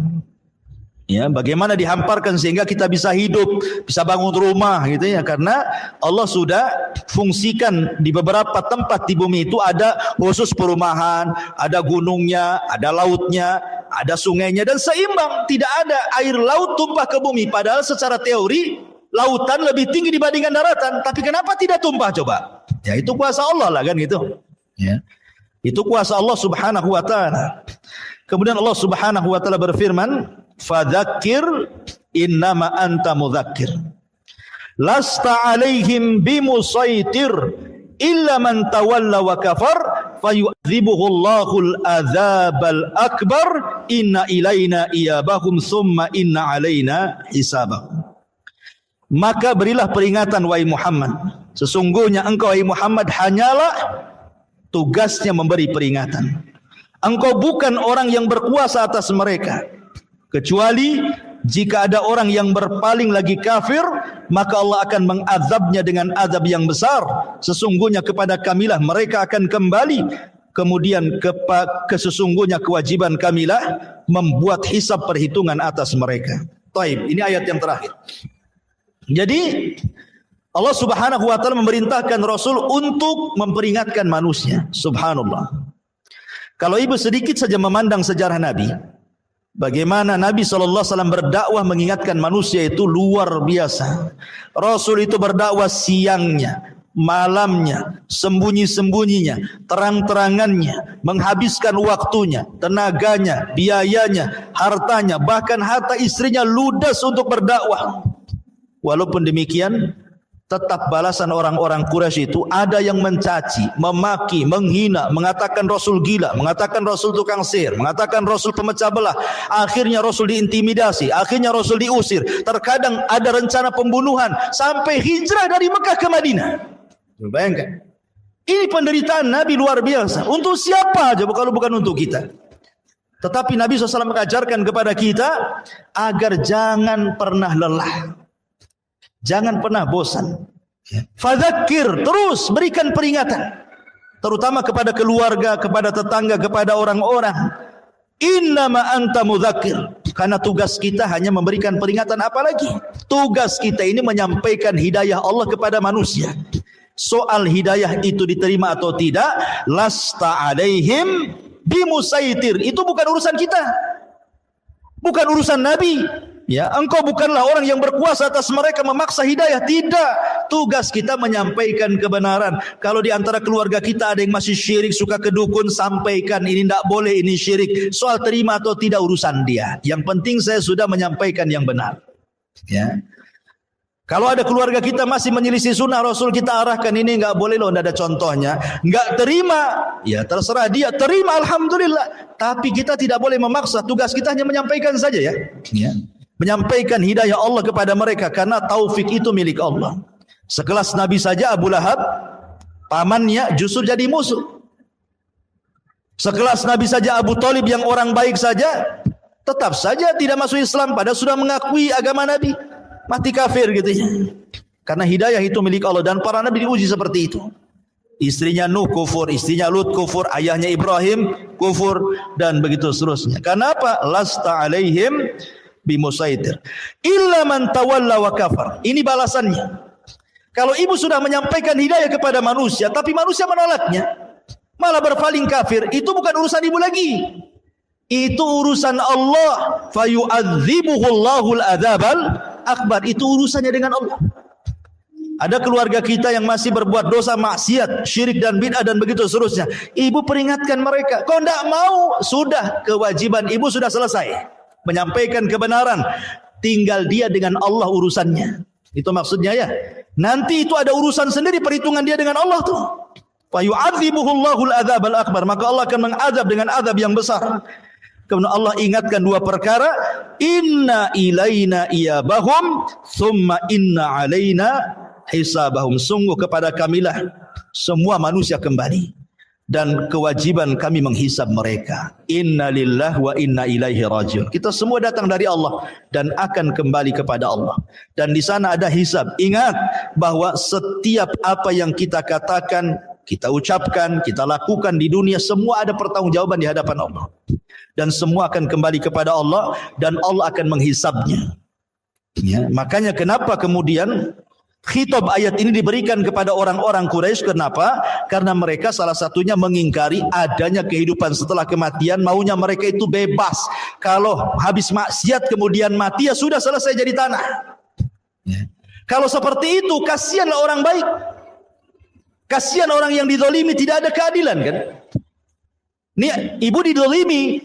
Ya, bagaimana dihamparkan sehingga kita bisa hidup, bisa bangun rumah gitu ya, karena Allah sudah fungsikan di beberapa tempat di bumi itu ada khusus perumahan, ada gunungnya, ada lautnya, ada sungainya dan seimbang, tidak ada air laut tumpah ke bumi. Padahal secara teori lautan lebih tinggi dibandingkan daratan, tapi kenapa tidak tumpah coba? Ya itu kuasa Allah lah kan gitu. Ya. Itu kuasa Allah Subhanahu wa taala. Kemudian Allah Subhanahu wa taala berfirman, fadzakir innama anta mudzakir lasta alaihim bimusaitir illa man tawalla wa kafar fayu'dzibuhu Allahul adzabal akbar inna ilaina iyabahum summa inna alaina hisabahum. Maka berilah peringatan wahai Muhammad, sesungguhnya engkau wahai Muhammad hanyalah tugasnya memberi peringatan. Engkau bukan orang yang berkuasa atas mereka, kecuali jika ada orang yang berpaling lagi kafir, maka Allah akan mengazabnya dengan azab yang besar. Sesungguhnya kepada kamilah mereka akan kembali. Kemudian sesungguhnya kewajiban kamilah membuat hisab perhitungan atas mereka. Taib, ini ayat yang terakhir. Jadi Allah Subhanahu wa taala memerintahkan Rasul untuk memperingatkan manusia. Subhanallah. Kalau ibu sedikit saja memandang sejarah Nabi, bagaimana Nabi SAW berdakwah mengingatkan manusia itu luar biasa. Rasul itu berdakwah siangnya, malamnya, sembunyi-sembunyinya, terang-terangannya, menghabiskan waktunya, tenaganya, biayanya, hartanya, bahkan harta istrinya ludas untuk berdakwah. Walaupun demikian, tetap balasan orang-orang Quraisy itu ada yang mencaci, memaki, menghina, mengatakan Rasul gila, mengatakan Rasul tukang sihir, mengatakan Rasul pemecah belah. Akhirnya Rasul diintimidasi, akhirnya Rasul diusir. Terkadang ada rencana pembunuhan sampai hijrah dari Mekah ke Madinah. Bayangkan. Ini penderitaan Nabi luar biasa. Untuk siapa aja kalau bukan untuk kita? Tetapi Nabi SAW mengajarkan kepada kita agar jangan pernah lelah. Jangan pernah bosan. Fadzakir, terus berikan peringatan, terutama kepada keluarga, kepada tetangga, kepada orang-orang. Innama anta mudzakir, karena tugas kita hanya memberikan peringatan. Apalagi tugas kita ini menyampaikan hidayah Allah kepada manusia. Soal hidayah itu diterima atau tidak, lasta alaihim bimusaitir, itu bukan urusan kita, bukan urusan Nabi. Ya, engkau bukanlah orang yang berkuasa atas mereka memaksa hidayah. Tidak. Tugas kita menyampaikan kebenaran. Kalau di antara keluarga kita ada yang masih syirik, suka ke dukun, sampaikan ini tidak boleh, ini syirik. Soal terima atau tidak urusan dia. Yang penting saya sudah menyampaikan yang benar. Ya. Kalau ada keluarga kita masih menyelisih sunnah Rasul, kita arahkan ini enggak boleh loh, enggak ada contohnya. Enggak terima, ya terserah dia. Terima, alhamdulillah. Tapi kita tidak boleh memaksa. Tugas kita hanya menyampaikan saja ya. Ya. Menyampaikan hidayah Allah kepada mereka, karena taufik itu milik Allah. Sekelas Nabi saja Abu Lahab, pamannya justru jadi musuh. Sekelas Nabi saja Abu Thalib yang orang baik saja, tetap saja tidak masuk Islam, padahal sudah mengakui agama Nabi, mati kafir gitu ya. Karena hidayah itu milik Allah, dan para Nabi diuji seperti itu. Istrinya Nuh kufur, istrinya Lut kufur, ayahnya Ibrahim kufur, dan begitu seterusnya. Karena apa? Lasta alaihim bimusaitir illa man tawalla wa kafar. Ini balasannya. Kalau ibu sudah menyampaikan hidayah kepada manusia, tapi manusia menolaknya, malah berpaling kafir, itu bukan urusan ibu lagi. Itu urusan Allah. Fayu'adzibuhu Allahul adzabal akbar. Itu urusannya dengan Allah. Ada keluarga kita yang masih berbuat dosa maksiat, syirik dan bid'ah dan begitu seterusnya. Ibu peringatkan mereka. Kau tidak mau, sudah, kewajiban ibu sudah selesai. Menyampaikan kebenaran, tinggal dia dengan Allah urusannya. Itu maksudnya ya. Nanti itu ada urusan sendiri, perhitungan dia dengan Allah tuh. Fa yu'adzibuhu Allahul adzabal akbar, maka Allah akan mengazab dengan azab yang besar. Kemudian Allah ingatkan dua perkara, inna ilaina iyabahum thumma inna alaina hisabahum. Sungguh kepada kamilah semua manusia kembali, dan kewajiban kami menghisab mereka. Inna lillahi wa inna ilaihi rajiun. Kita semua datang dari Allah dan akan kembali kepada Allah. Dan di sana ada hisab. Ingat bahwa setiap apa yang kita katakan, kita ucapkan, kita lakukan di dunia, semua ada pertanggungjawaban di hadapan Allah. Dan semua akan kembali kepada Allah, dan Allah akan menghisabnya. Ya, makanya kenapa kemudian khitab ayat ini diberikan kepada orang-orang Quraisy. Kenapa? Karena mereka salah satunya mengingkari adanya kehidupan setelah kematian. Maunya mereka itu bebas. Kalau habis maksiat kemudian mati, ya sudah selesai jadi tanah. Ya. Kalau seperti itu, kasihanlah orang baik. Kasihan orang yang dizalimi, tidak ada keadilan kan? Nih, ibu dizalimi,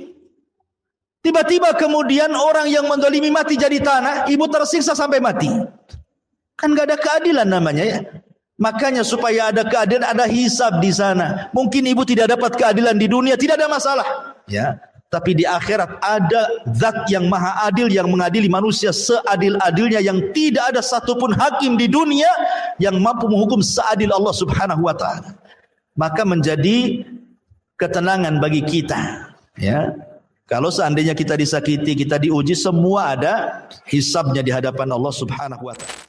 tiba-tiba kemudian orang yang menzalimi mati jadi tanah, ibu tersiksa sampai mati. Kan gak ada keadilan namanya ya. Makanya supaya ada keadilan, ada hisab di sana. Mungkin ibu tidak dapat keadilan di dunia, tidak ada masalah ya. Tapi di akhirat ada zat yang maha adil, yang mengadili manusia seadil-adilnya, yang tidak ada satupun hakim di dunia yang mampu menghukum seadil Allah subhanahu wa ta'ala. Maka menjadi ketenangan bagi kita ya. Kalau seandainya kita disakiti, kita diuji, semua ada hisabnya di hadapan Allah subhanahu wa ta'ala.